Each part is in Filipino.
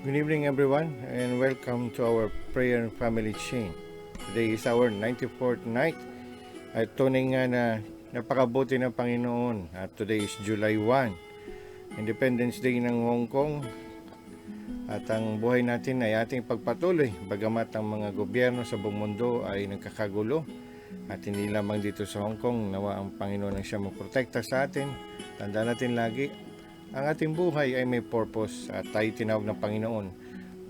Good evening everyone, and welcome to our prayer and family chain. Today is our 94th night at tunay nga na napakabuti ng Panginoon at today is July 1, Independence Day ng Hong Kong, at ang buhay natin ay ating pagpatuloy bagamat ang mga gobyerno sa buong mundo ay nagkakagulo at hindi lamang dito sa Hong Kong. Nawa ang Panginoon ang siya magprotekta sa atin. Tandaan natin lagi, ang ating buhay ay may purpose at tayo tinawag ng Panginoon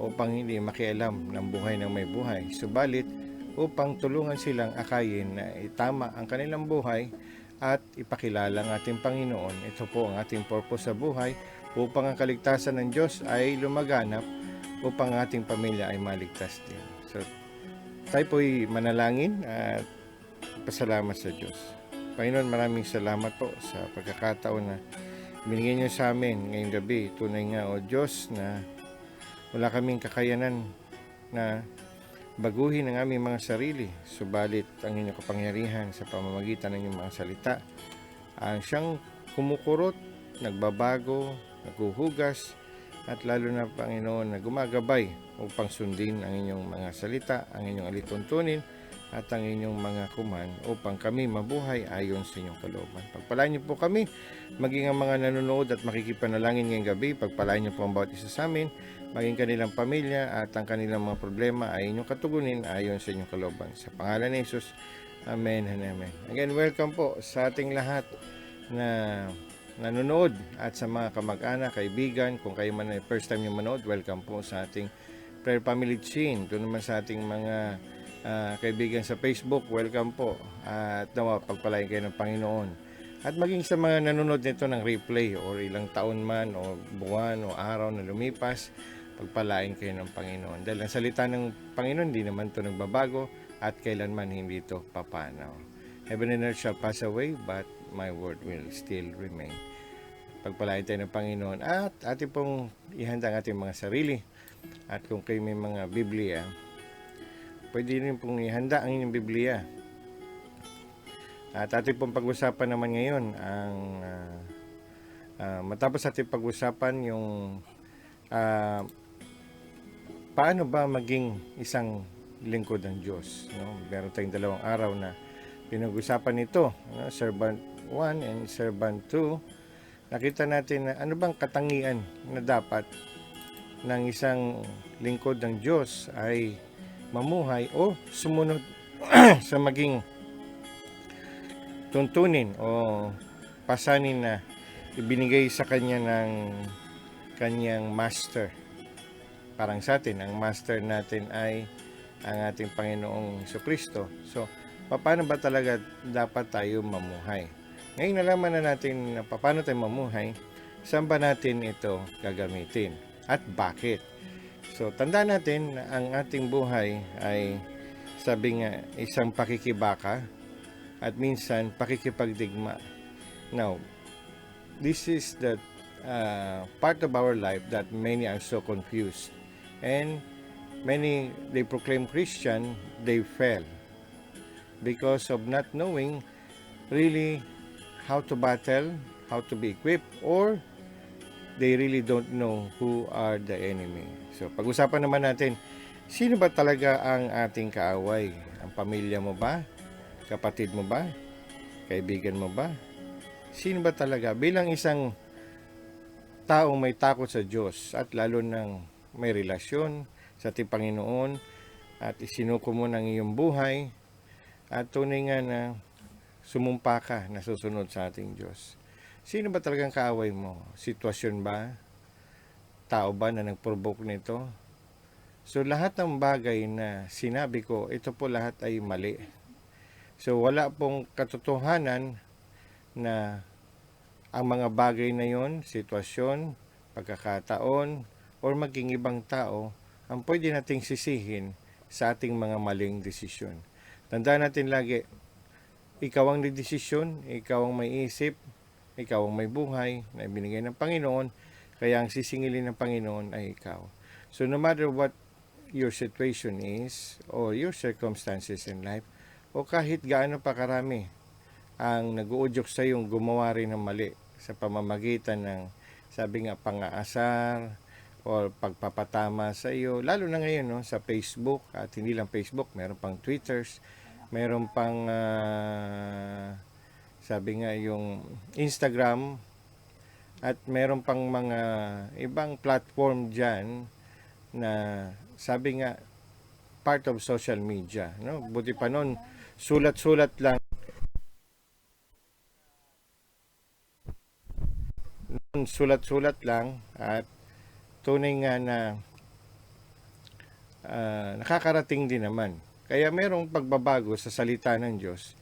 upang hindi makialam ng buhay ng may buhay. Subalit, upang tulungan silang akayin na itama ang kanilang buhay at ipakilala ang ating Panginoon. Ito po ang ating purpose sa buhay, upang ang kaligtasan ng Diyos ay lumaganap, upang ang ating pamilya ay maligtas din. So, Tayo po'y manalangin at pasalamat sa Diyos. Panginoon, maraming salamat po sa pagkakataon na binigyan niyo sa amin ngayong gabi. Tunay nga, O Diyos, na wala kaming kakayanan na baguhin ang aming mga sarili. Subalit ang inyong kapangyarihan sa pamamagitan ng inyong mga salita ang siyang kumukurot, nagbabago, naghuhugas, at lalo na, Panginoon, na gumagabay upang sundin ang inyong mga salita, ang inyong alituntunin, at ang inyong mga kuman upang kami mabuhay ayon sa inyong kalooban. Pagpalain niyo po kami, maging ang mga nanonood at makikipanalangin ngayong gabi. Pagpalain niyo po ang bawat isa sa amin, maging kanilang pamilya at ang kanilang mga problema ay inyong katugunin ayon sa inyong kalooban. Sa pangalan ni Jesus, Amen and Amen. Again, welcome po sa ating lahat na nanonood at sa mga kamag-anak, kaibigan. Kung kayo man ay first time yung manood, welcome po sa ating Prayer Family Chain. Doon naman sa ating mga kaibigan sa Facebook, welcome po. At nawa, pagpalain kayo ng Panginoon. At maging sa mga nanonood nito ng replay or ilang taon man o buwan o araw na lumipas, pagpalain kayo ng Panginoon. Dahil ang salita ng Panginoon, hindi naman ito nagbabago at kailanman hindi ito papanaw. Heaven and earth shall pass away, but my word will still remain. Pagpalain tayo ng Panginoon at ating pong ihanda ang ating mga sarili. At kung kayo may mga Biblia, pwede rin pong ihanda ang inyong Biblia. At ating pong pag-usapan naman ngayon ang matapos ating pag-usapan yung paano ba maging isang lingkod ng Diyos, no? Meron tayong 2 araw na pinag-usapan ito, no? Servant 1 and Servant 2. Nakita natin na ano bang katangian na dapat ng isang lingkod ng Diyos ay mamuhay o sumunod sa maging tuntunin o pasanin na ibinigay sa kanya ng kanyang master. Parang sa atin, ang master natin ay ang ating Panginoong Jesucristo. So, paano ba talaga dapat tayo mamuhay? Ngayon nalaman na natin na paano tayo mamuhay, saan ba natin ito gagamitin at bakit? So, tandaan natin na ang ating buhay ay, sabi nga, isang pakikibaka at minsan pakikipagdigma. Now, this is the part of our life that many are so confused. And many, they proclaim Christian, they fail because of not knowing really how to battle, how to be equipped, or they really don't know who are the enemy. So, pag-usapan naman natin, sino ba talaga ang ating kaaway? Ang pamilya mo ba? Kapatid mo ba? Kaibigan mo ba? Sino ba talaga? Bilang isang taong may takot sa Diyos at lalo nang may relasyon sa ating Panginoon at isinuko mo ng iyong buhay at tunay nga na sumumpa ka na susunod sa ating Diyos. Sino ba talagang kaaway mo? Sitwasyon ba? Tao ba na nag-provoke nito? So, lahat ng bagay na sinabi ko, ito po lahat ay mali. So, wala pong katotohanan na ang mga bagay na yon, sitwasyon, pagkakataon, or maging ibang tao, ang pwede nating sisihin sa ating mga maling desisyon. Tandaan natin lagi, ikaw ang nagdesisyon, ikaw ang may isip, ikaw ang may buhay na ibinigay ng Panginoon, kaya ang sisingilin ng Panginoon ay ikaw. So no matter what your situation is, or your circumstances in life, o kahit gaano pa karami ang nag-uudyok sa iyong gumawa rin ng mali sa pamamagitan ng, sabi nga, pang-aasar, o pagpapatama sa iyo, lalo na ngayon, no, sa Facebook, at hindi lang Facebook, meron pang Twitters, meron pang sabi nga yung Instagram, at meron pang mga ibang platform dyan na sabi nga part of social media, no? Buti pa nun, sulat-sulat lang, at tunay nga na nakakarating din naman. Kaya merong pagbabago sa salita ng Diyos,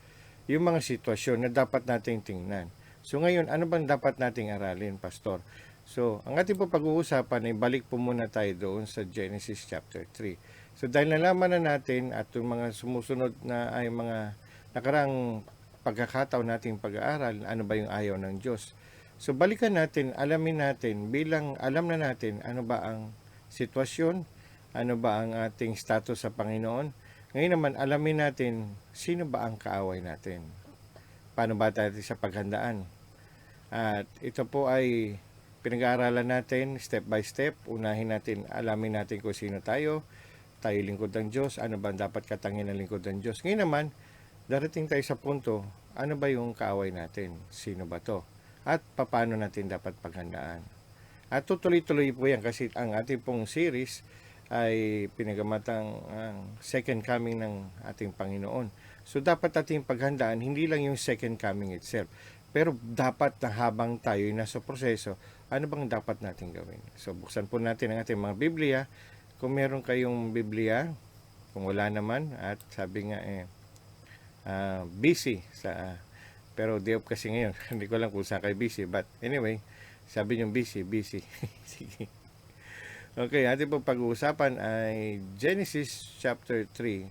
yung mga sitwasyon na dapat nating tingnan. So ngayon, ano bang dapat nating aralin, Pastor? So, ang ating po pag-uusapan ay balik po muna tayo doon sa Genesis chapter 3. So dahil nalaman na natin at yung mga sumusunod na ay mga nakarang pagkakataon nating pag-aaral, ano ba yung ayaw ng Diyos. So balikan natin, alamin natin, bilang alam na natin ano ba ang sitwasyon, ano ba ang ating status sa Panginoon. Ngayon naman, alamin natin sino ba ang kaaway natin. Paano ba tayo sa paghandaan. At ito po ay pinag-aaralan natin step by step. Unahin natin, alamin natin kung sino tayo lingkod ng Diyos, ano ba dapat katangin ng lingkod ng Diyos. Ngayon naman, darating tayo sa punto, ano ba yung kaaway natin? Sino ba to? At paano natin dapat paghandaan? At tutuloy-tuloy po yan kasi ang ating pong series ay pinagamatang second coming ng ating Panginoon. So dapat ating paghandaan, hindi lang yung second coming itself, pero dapat na habang tayo nasa proseso, ano bang dapat natin gawin? So buksan po natin ang ating mga Biblia. Kung meron kayong Biblia, kung wala naman, at sabi nga busy sa pero day off kasi ngayon. Hindi ko lang kung saan kayo busy, but anyway, sabi niyo busy. Sige. Okay, ating pong pag-uusapan ay Genesis chapter 3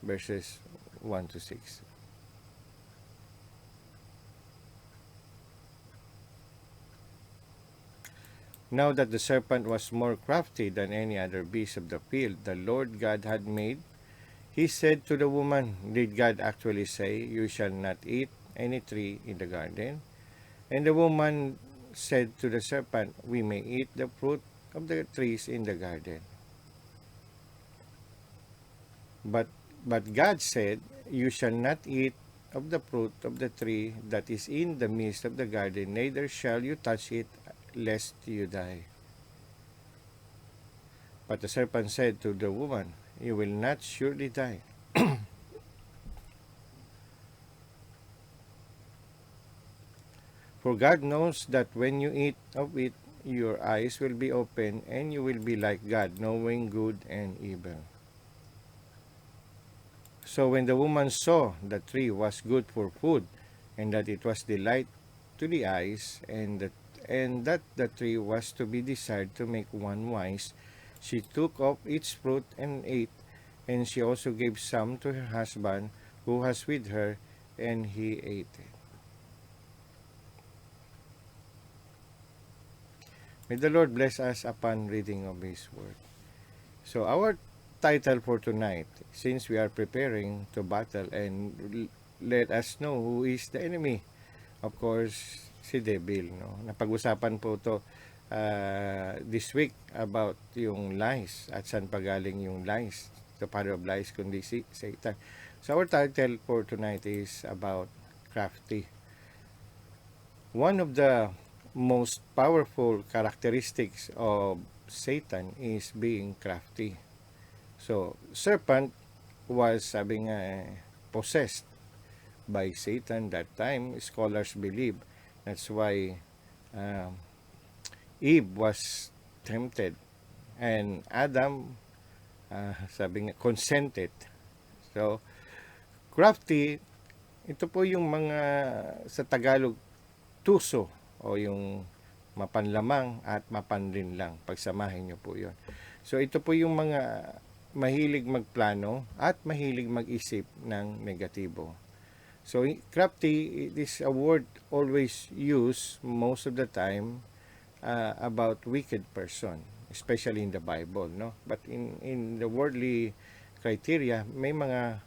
verses 1 to 6. Now that the serpent was more crafty than any other beast of the field the Lord God had made, he said to the woman, did God actually say, you shall not eat any tree in the garden? And the woman said to the serpent, we may eat the fruit of the trees in the garden. But God said, you shall not eat of the fruit of the tree that is in the midst of the garden, neither shall you touch it, lest you die. But the serpent said to the woman, you will not surely die. For God knows that when you eat of it, your eyes will be open, and you will be like God, knowing good and evil. So when the woman saw the tree was good for food, and that it was delight to the eyes, and that the tree was to be desired to make one wise, she took of its fruit and ate, and she also gave some to her husband who was with her, and he ate it. May the Lord bless us upon reading of His Word. So our title for tonight, since we are preparing to battle, and let us know who is the enemy. Of course, si Devil. No? Napag-usapan po to this week about yung lies at saan pagaling yung lies. The father of lies kundi si Satan. So our title for tonight is about crafty. One of the most powerful characteristics of Satan is being crafty. So, serpent was, sabi nga, possessed by Satan that time. Scholars believe that's why Eve was tempted and Adam, sabi nga, consented. So, crafty, ito po yung mga sa Tagalog tuso o yung mapanlamang at mapanlinlang. Pagsamahin nyo po yun. So ito po yung mga mahilig magplano at mahilig mag-isip ng negatibo. So crafty, it is a word always used most of the time about wicked person, especially in the Bible, no? But in the worldly criteria, may mga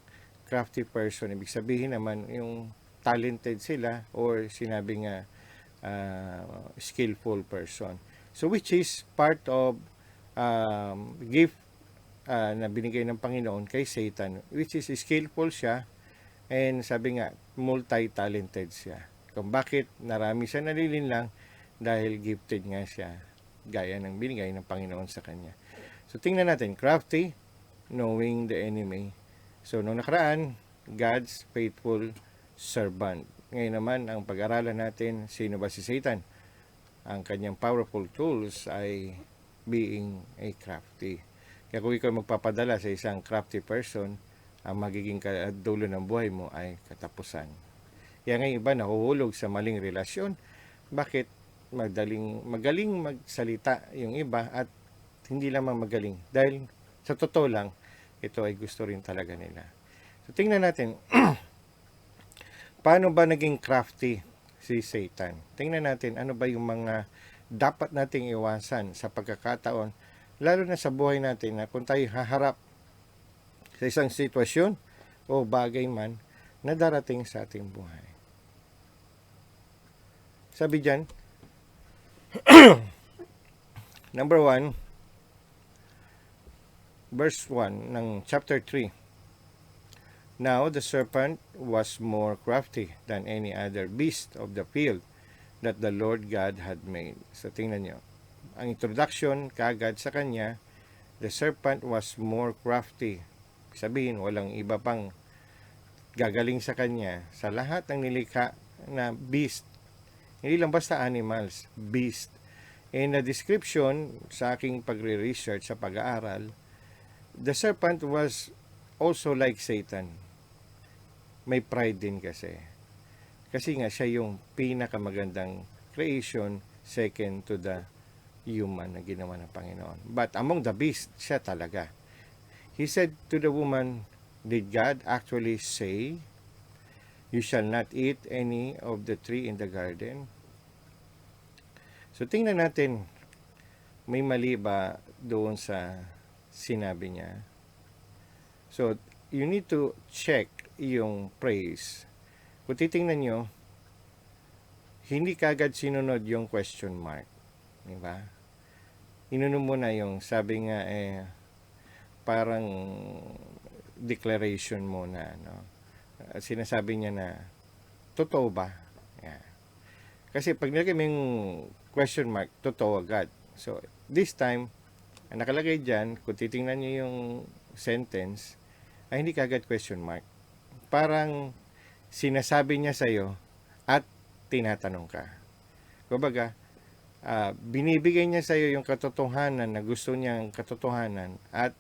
crafty person. Ibig sabihin naman yung talented sila or sinabi nga skillful person. So which is part of gift na binigay ng Panginoon kay Satan, which is skillful siya and sabi nga multi-talented siya. Kung bakit narami siya nalilinlang dahil gifted nga siya gaya ng binigay ng Panginoon sa kanya. So tingnan natin, crafty, knowing the enemy. So nung nakaraan, God's faithful servant. Ngayon naman, ang pag-aralan natin, sino ba si Satan? Ang kanyang powerful tools ay being a crafty. Kaya kung ikaw magpapadala sa isang crafty person, ang magiging dulo ng buhay mo ay katapusan. Kaya ngayon iba nahuhulog sa maling relasyon. Bakit? Magaling magsalita yung iba at hindi lamang magaling. Dahil sa totoo lang, ito ay gusto rin talaga nila. So tingnan natin, paano ba naging crafty si Satan? Tingnan natin ano ba yung mga dapat nating iwasan sa pagkakataon, lalo na sa buhay natin na kung tayo haharap sa isang sitwasyon o bagay man na darating sa ating buhay. Sabi dyan, number 1, verse 1 ng chapter 3. Now the serpent was more crafty than any other beast of the field that the Lord God had made. So tingnan nyo, ang introduction kagad sa kanya, the serpent was more crafty. Sabihin, walang iba pang gagaling sa kanya sa lahat ng nilikha na beast. Hindi lang basta animals, beast. In the description sa aking pagre-research sa pag-aaral, the serpent was also like Satan. May pride din kasi. Kasi nga siya yung pinakamagandang creation, second to the human na ginawa ng Panginoon. But among the beasts, siya talaga. He said to the woman, did God actually say, you shall not eat any of the tree in the garden? So tingnan natin, may mali ba doon sa sinabi niya? So you need to check yung praise. Kung titingnan nyo, hindi kagad sinunod yung question mark. Diba? Inunod mo na yung sabi nga parang declaration mo na. No? Sinasabi niya na, totoo ba? Yeah. Kasi pag nilagay mo yung question mark, totoo agad. So, this time, ang nakalagay dyan, kung titingnan nyo yung sentence, ay hindi kagad question mark. Parang sinasabi niya sa'yo at tinatanong ka. Kumbaga, binibigay niya sa'yo yung katotohanan na gusto niyang katotohanan at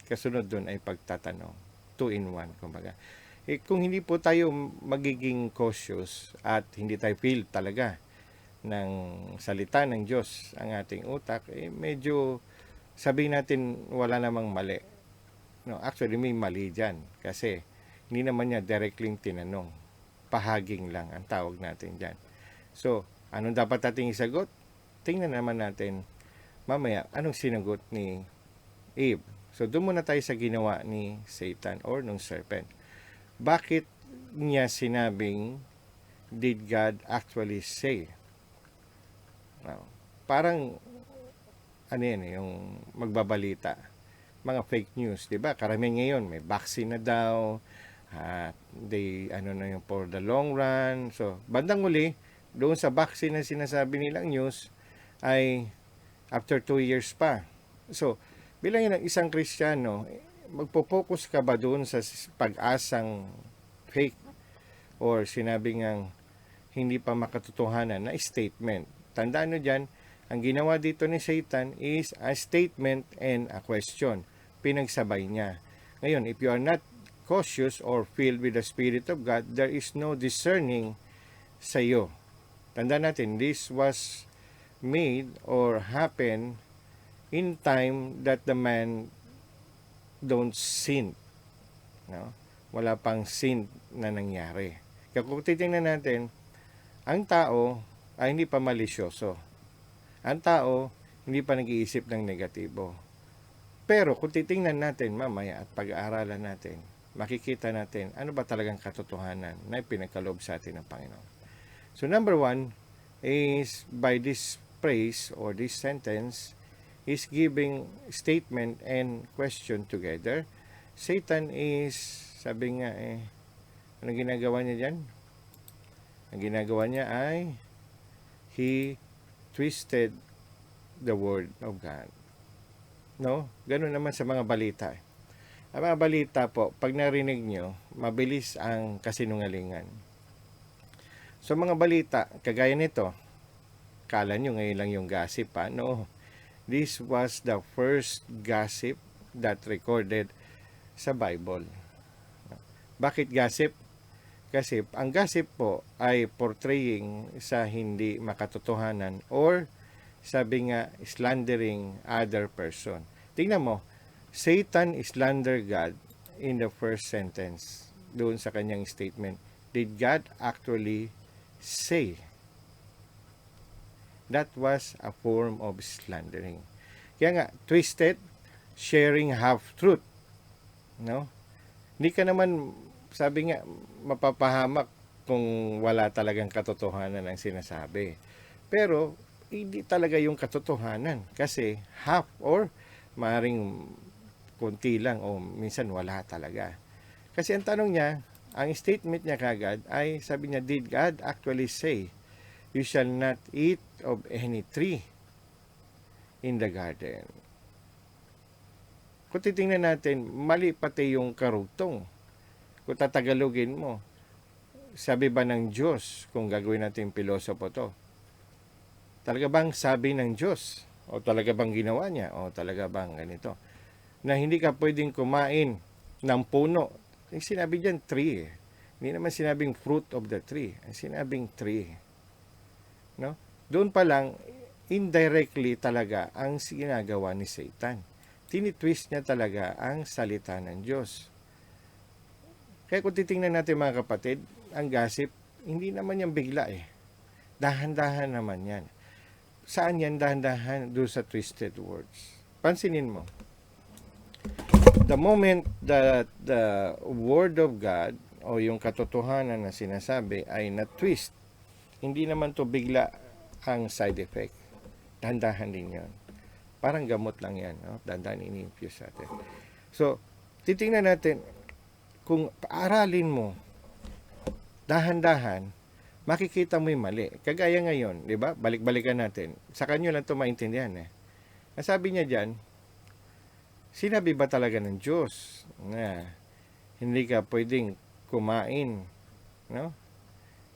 kasunod dun ay pagtatanong. 2 in 1, kumbaga. Kung hindi po tayo magiging cautious at hindi tayo feel talaga ng salita ng Diyos ang ating utak, medyo sabihin natin wala namang mali. No, actually may mali dyan kasi hindi naman niya directly tinanong. Pahaging lang ang tawag natin dyan. So, anong dapat nating isagot? Tingnan naman natin mamaya anong sinagot ni Eve. So, doon muna tayo sa ginawa ni Satan or nung serpent. Bakit niya sinabing, did God actually say? Now, parang, ano yan, yung magbabalita. Mga fake news, di ba? Karamihan ngayon, may vaccine na daw, yung for the long run. So, bandang uli, doon sa vaccine na sinasabi nilang news, ay after 2 years pa. So, bilang yun isang Kristiyano, magpo-focus ka ba doon sa pag-asang fake or sinabi ngang hindi pa makatotohanan na statement? Tandaan nyo dyan, ang ginawa dito ni Satan is a statement and a question. Pinagsabay niya. Ngayon, if you are not cautious or filled with the Spirit of God, there is no discerning sa iyo. Tandaan natin, this was made or happened in time that the man don't sin. No? Wala pang sin na nangyari. Kaya kung titingnan natin, ang tao ay hindi pa malisyoso. Ang tao hindi pa nag-iisip ng negatibo. Pero kung titingnan natin mamaya at pag-aaralan natin, makikita natin ano ba talagang katotohanan na pinagkaloob sa atin ng Panginoon. So number 1 is by this phrase or this sentence is giving statement and question together. Satan is, sabi nga ano ginagawa niya dyan? Ang ginagawa niya ay he twisted the word of God. No? Ganun naman sa mga balita. Ang mga balita po, pag narinig nyo, mabilis ang kasinungalingan. So mga balita, kagaya nito, kala nyo ngayon lang yung gossip pa? No. This was the first gossip that recorded sa Bible. Bakit gossip? Kasi ang gossip po ay portraying sa hindi makatotohanan or sabi nga slandering other person. Tingnan mo, Satan slandered God in the first sentence doon sa kanyang statement. Did God actually say? That was a form of slandering. Kaya nga, twisted, sharing half-truth. No? Hindi ka naman, sabi nga, mapapahamak kung wala talagang katotohanan ang sinasabi. Pero, hindi talaga yung katotohanan. Kasi, half or maaaring konti lang o minsan wala talaga. Kasi ang tanong niya, ang statement niya kagad ay, sabi niya, did God actually say, you shall not eat of any tree in the garden? Kung titingnan natin, mali pati yung karugtong. Kung tatagalogin mo, sabi ba ng Diyos, kung gagawin natin pilosopo to, talaga bang sabi ng Diyos? O talaga bang ginawa niya? O talaga bang ganito? Na hindi ka pwedeng kumain ng puno. Yung sinabi dyan, tree. Hindi naman sinabing fruit of the tree. Ang sinabing tree. No? Doon pa lang, indirectly talaga ang ginagawa ni Satan. Tinitwist niya talaga ang salita ng Diyos. Kaya kung titingnan natin mga kapatid, ang gossip, hindi naman yan bigla eh. Dahan-dahan naman yan. Saan yan dahan-dahan? Doon sa twisted words. Pansinin mo. The moment that the Word of God o yung katotohanan na sinasabi ay na-twist, hindi naman to bigla ang side effect. Dahan-dahan din yan. Parang gamot lang yan. No? Dahan-dahan ini-infuse natin. So, titingnan natin, kung paaralin mo, dahan-dahan, makikita mo yung mali. Kagaya ngayon, di ba? Balik-balikan natin. Sa kanyo lang ito maintindihan eh. Nasabi niya dyan, sinabi ba talaga ng Diyos na hindi ka pwedeng kumain, no,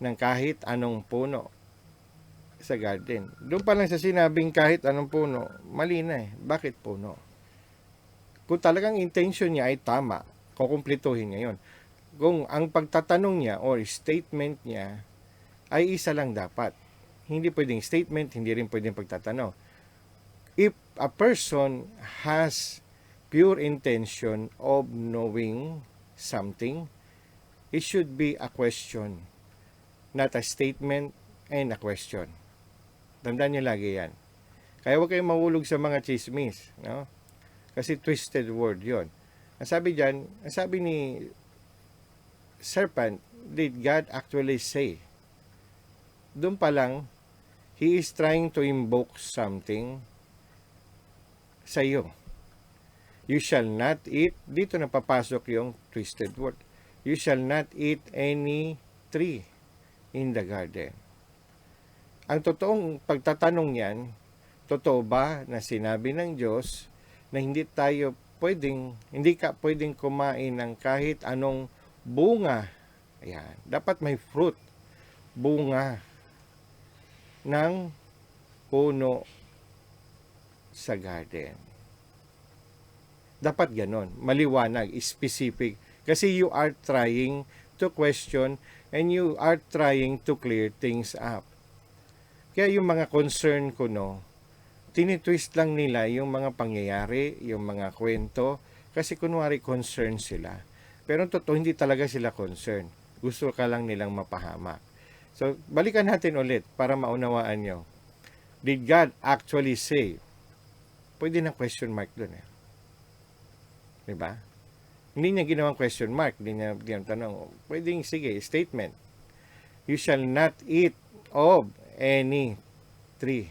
ng kahit anong puno sa garden? Doon pa lang sa sinabing kahit anong puno, mali na eh. Bakit puno? Kung talagang intention niya ay tama, kukumplituhin niya yun. Kung ang pagtatanong niya or statement niya ay isa lang dapat. Hindi pwedeng statement, hindi rin pwedeng pagtatanong. If a person has pure intention of knowing something, it should be a question, not a statement and a question. Tandaan niyo lagi yan. Kaya huwag kayong mahulog sa mga chismis, no? Kasi twisted word yon. Ang sabi dyan, ang sabi ni serpent, did God actually say? Doon pa lang, he is trying to invoke something sa iyo. You shall not eat, dito na papasok yung twisted word. You shall not eat any tree in the garden. Ang totoong pagtatanong yan, totoo ba na sinabi ng Diyos na hindi ka pwedeng kumain ng kahit anong bunga. Ayan, dapat may fruit, bunga ng puno sa garden. Dapat ganon, maliwanag, specific. Kasi you are trying to question and you are trying to clear things up. Kaya yung mga concern ko, no, tinitwist lang nila yung mga pangyayari, yung mga kwento, kasi kunwari concern sila. Pero totoo, hindi talaga sila concern. Gusto ka lang nilang mapahamak. So, balikan natin ulit para maunawaan nyo. Did God actually say? Pwede na question mark doon eh. Diba? Hindi niya ginawang question mark. Hindi niya tanong. Pwedeng, sige, statement. You shall not eat of any tree.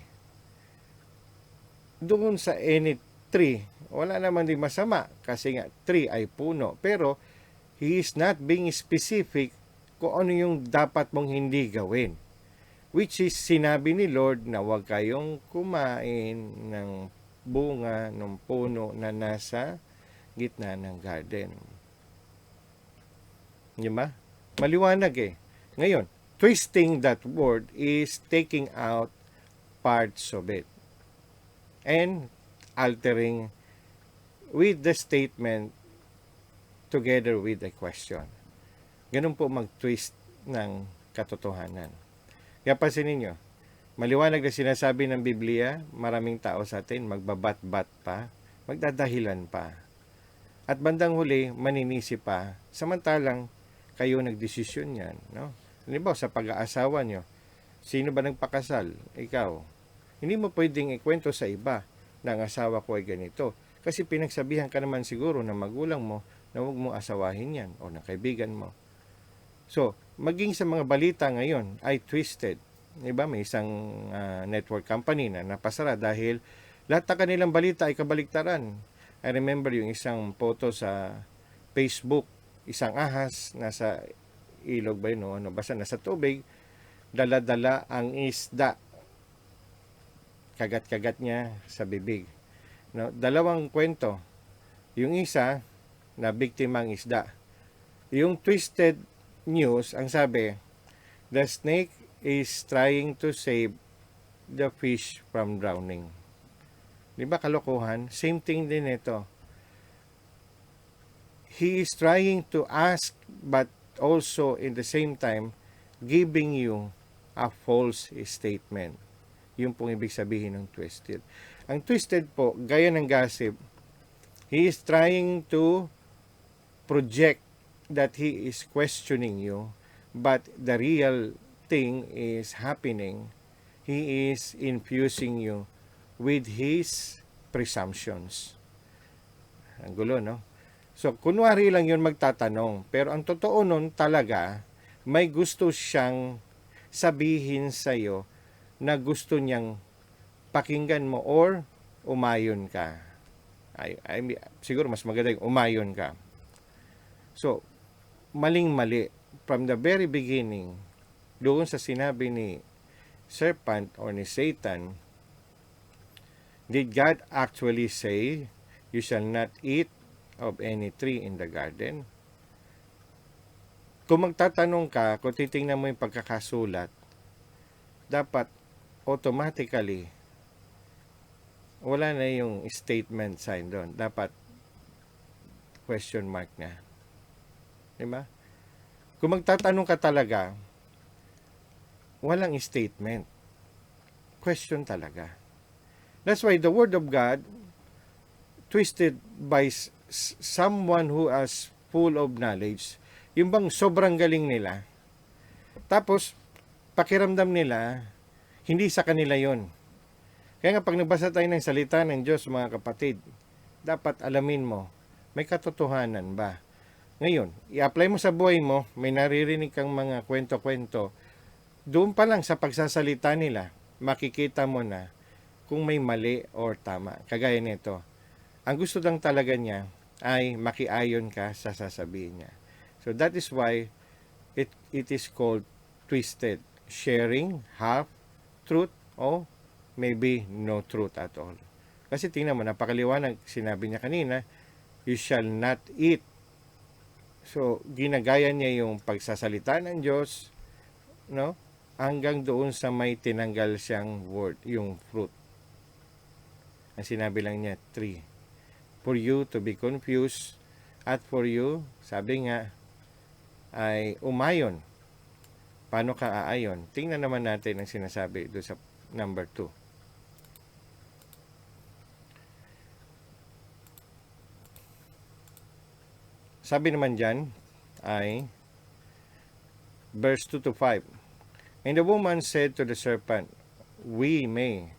Doon sa any tree, wala naman din masama. Kasi nga, tree ay puno. Pero, he is not being specific kung ano yung dapat mong hindi gawin. Which is, sinabi ni Lord na huwag kayong kumain ng bunga ng puno na nasa gitna ng garden. Di ba? Maliwanag eh. Ngayon, twisting that word is taking out parts of it and altering with the statement together with a question. Ganun po mag-twist ng katotohanan. Kaya pansinin nyo, maliwanag na sinasabi ng Biblia, maraming tao sa atin magbabat-bat pa, magdadahilan pa. At bandang huli, maninisi pa. Samantalang, kayo nagdesisyon yan. No? Halimbawa, sa pag-aasawa nyo, sino ba nagpakasal? Ikaw. Hindi mo pwedeng ikwento sa iba na ang asawa ko ay ganito. Kasi pinagsabihan ka naman siguro ng magulang mo na huwag mo asawahin yan o ng kaibigan mo. So, maging sa mga balita ngayon ay twisted. Diba? May isang network company na napasara dahil lahat ng kanilang balita ay kabaliktaran. I remember yung isang photo sa Facebook, isang ahas, nasa ilog ba yun, no? Ano, basta nasa tubig, dala-dala ang isda. Kagat-kagat niya sa bibig. No? Dalawang kwento. Yung isa, na biktima ang isda. Yung twisted news, ang sabi, the snake is trying to save the fish from drowning. Di ba kalokohan? Same thing din ito. He is trying to ask but also in the same time giving you a false statement. Yung pong ibig sabihin ng twisted. Ang twisted po, gaya ng gossip, he is trying to project that he is questioning you, but the real thing is happening. He is infusing you with his presumptions. Ang gulo, no? So, kunwari lang yun magtatanong. Pero ang totoo nun talaga, may gusto siyang sabihin sa'yo na gusto niyang pakinggan mo or umayon ka. Siguro mas maganda yung umayon ka. So, maling-mali. From the very beginning, doon sa sinabi ni serpent or ni Satan, did God actually say, you shall not eat of any tree in the garden? Kung magtatanong ka, kung titingnan mo yung pagkakasulat, dapat automatically, wala na yung statement sign doon. Dapat question mark na. Diba? Kung magtatanong ka talaga, walang statement. Question talaga. That's why the Word of God, twisted by someone who is full of knowledge, yung bang sobrang galing nila, tapos pakiramdam nila, hindi sa kanila yon. Kaya nga pag nagbasa tayo ng salita ng Diyos, mga kapatid, dapat alamin mo, may katotohanan ba? Ngayon, i-apply mo sa buhay mo, may naririnig kang mga kwento-kwento, doon pa lang sa pagsasalita nila, makikita mo na kung may mali or tama. Kagaya nito, ang gusto lang talaga niya ay makiayon ka sa sasabihin niya. So that is why it is called twisted. Sharing half truth o maybe no truth at all. Kasi tingnan mo, napakaliwanag, sinabi niya kanina, you shall not eat. So, ginagaya niya yung pagsasalita ng Diyos, no? Hanggang doon sa may tinanggal siyang word, yung fruit. Ang sinabi lang niya, tree. For you to be confused, at for you, sabi nga, ay umayon. Paano ka aayon? Tingnan naman natin ang sinasabi doon sa number 2. Sabi naman dyan ay verse 2 to 5. And the woman said to the serpent, we may.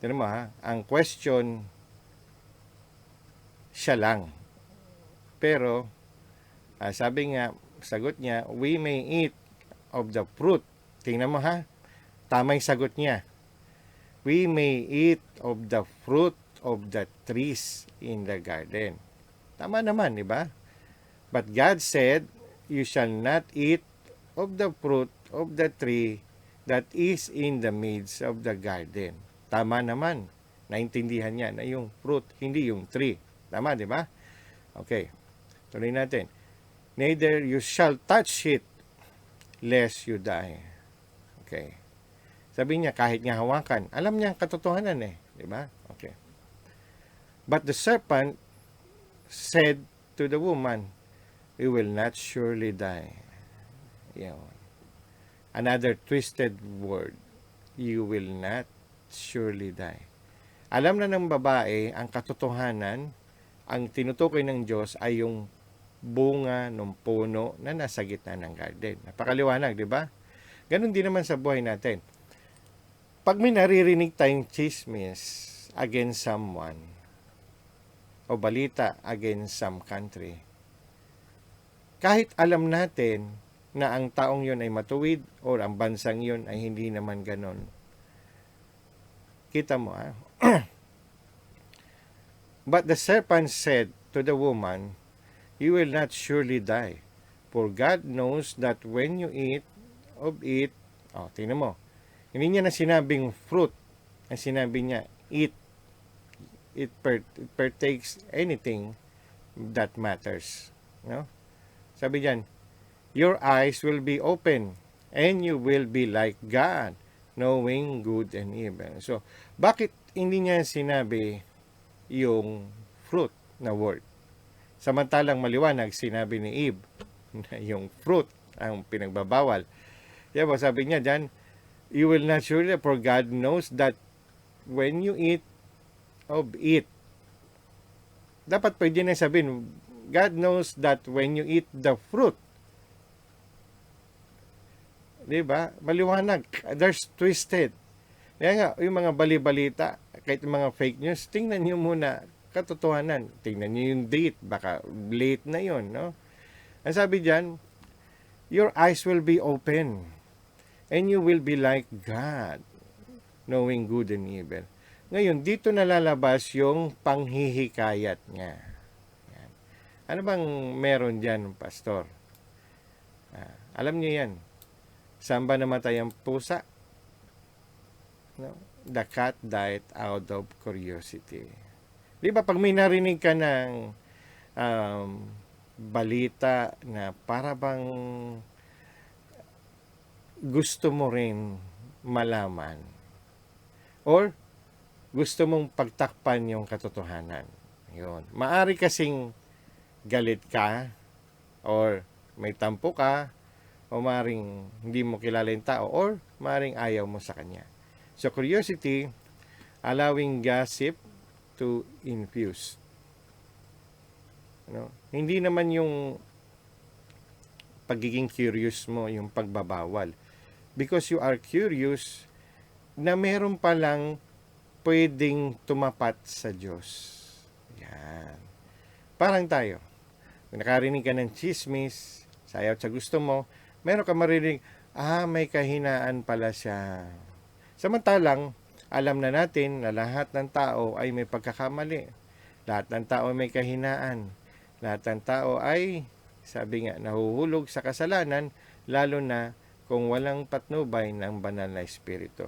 Tignan mo ha, ang question siya lang. Pero, sabi nga, sagot niya, we may eat of the fruit. Tingnan mo ha, tama yung sagot niya. We may eat of the fruit of the trees in the garden. Tama naman, di ba? But God said, you shall not eat of the fruit of the tree that is in the midst of the garden. Tama naman. Naintindihan niya na yung fruit, hindi yung tree. Tama, di ba? Okay. Tuloy natin. Neither you shall touch it, lest you die. Okay. Sabi niya, kahit niya hawakan, alam niya ang katotohanan eh. Di ba? Okay. But the serpent said to the woman, we will not surely die. Yan. Another twisted word. You will not surely die. Alam na ng babae ang katotohanan ang tinutukoy ng Diyos ay yung bunga ng puno na nasa gitna ng garden. Napakaliwanag, di ba? Ganon din naman sa buhay natin. Pag may naririnig tayong chismis against someone o balita against some country, kahit alam natin na ang taong yun ay matuwid o ang bansang yun ay hindi naman ganon, kita mo, But the serpent said to the woman, "You will not surely die, for God knows that when you eat of it," tingnan mo, hindi niya na sinabing fruit, ang sinabi niya, eat. It partakes anything that matters. No? Sabi diyan, your eyes will be open, and you will be like God, knowing good and evil. So, bakit hindi niya sinabi yung fruit na word? Samantalang maliwanag, sinabi ni Eve na yung fruit ang pinagbabawal. Diba, sabi niya dyan, you will not surely, for God knows that when you eat of it. Dapat pwede na sabihin, God knows that when you eat the fruit. Diba? Maliwanag. There's twisted. Kaya nga, yung mga bali-balita, kahit yung mga fake news, tingnan nyo muna katotohanan. Tingnan nyo yung date. Baka late na yon, no? Ang sabi dyan, your eyes will be open, and you will be like God, knowing good and evil. Ngayon, dito nalalabas yung panghihikayat niya. Yan. Ano bang meron dyan, Pastor? Alam niyo yan. Saan ba namatay ang pusa? No? The cat died out of curiosity. Di ba, pag may narinig ka ng balita na para bang gusto mo rin malaman, or gusto mong pagtakpan yung katotohanan. Yun. Maari kasing galit ka, or may tampo ka, o maring hindi mo kilala yung tao, or maring ayaw mo sa kanya. So, curiosity, allowing gossip to infuse. Hindi naman yung pagiging curious mo, yung pagbabawal. Because you are curious na meron palang pwedeng tumapat sa Diyos. Yan. Parang tayo. Kung nakarinig ka ng chismis, sayaw sa gusto mo, meron ka marinig, may kahinaan pala siya. Samantalang, alam na natin na lahat ng tao ay may pagkakamali. Lahat ng tao ay may kahinaan. Lahat ng tao ay, sabi nga, nahuhulog sa kasalanan, lalo na kung walang patnubay ng banal na espiritu.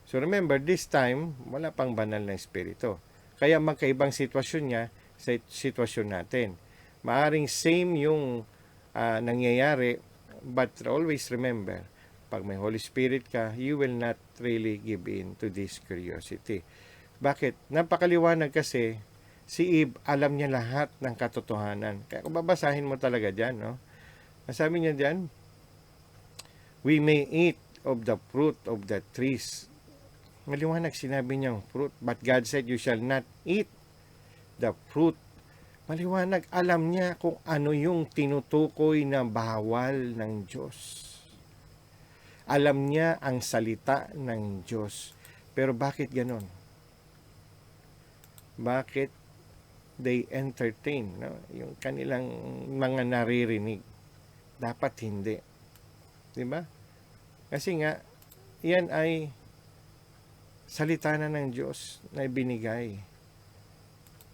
So remember, this time, wala pang banal na espiritu. Kaya magkaibang sitwasyon niya sa sitwasyon natin. Maaring same yung nangyayari, but always remember, pag may Holy Spirit ka, you will not really give in to this curiosity. Bakit? Napakaliwanag kasi, si Eve, alam niya lahat ng katotohanan. Kaya kung babasahin mo talaga dyan, no? Sabi niya dyan, we may eat of the fruit of the trees. Maliwanag, sinabi niyang fruit. But God said, you shall not eat the fruit. Maliwanag, alam niya kung ano yung tinutukoy na bawal ng Diyos. Alam niya ang salita ng Diyos. Pero bakit ganon? Bakit they entertain, no? Yung kanilang mga naririnig? Dapat hindi. Diba? Kasi nga, yan ay salita na ng Diyos na ibinigay.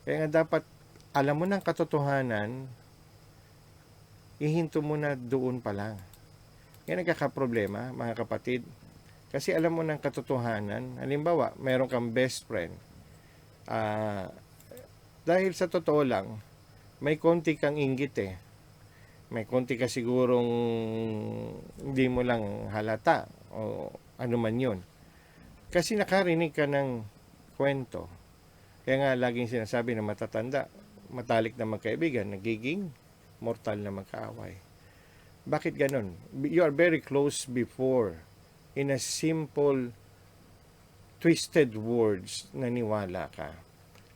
Kaya nga dapat, alam mo ng katotohanan, ihinto mo na doon pa lang. Kaya nagkakaproblema, mga kapatid. Kasi alam mo ng katotohanan, halimbawa, mayroon kang best friend. Dahil sa totoo lang, may konti kang inggit eh. May konti ka sigurong hindi mo lang halata o ano man yun. Kasi nakarinig ka ng kwento. Kaya nga laging sinasabi na matatanda, matalik na magkaibigan, nagiging mortal na magkaaway. Bakit ganun? You are very close before in a simple, twisted words naniwala ka.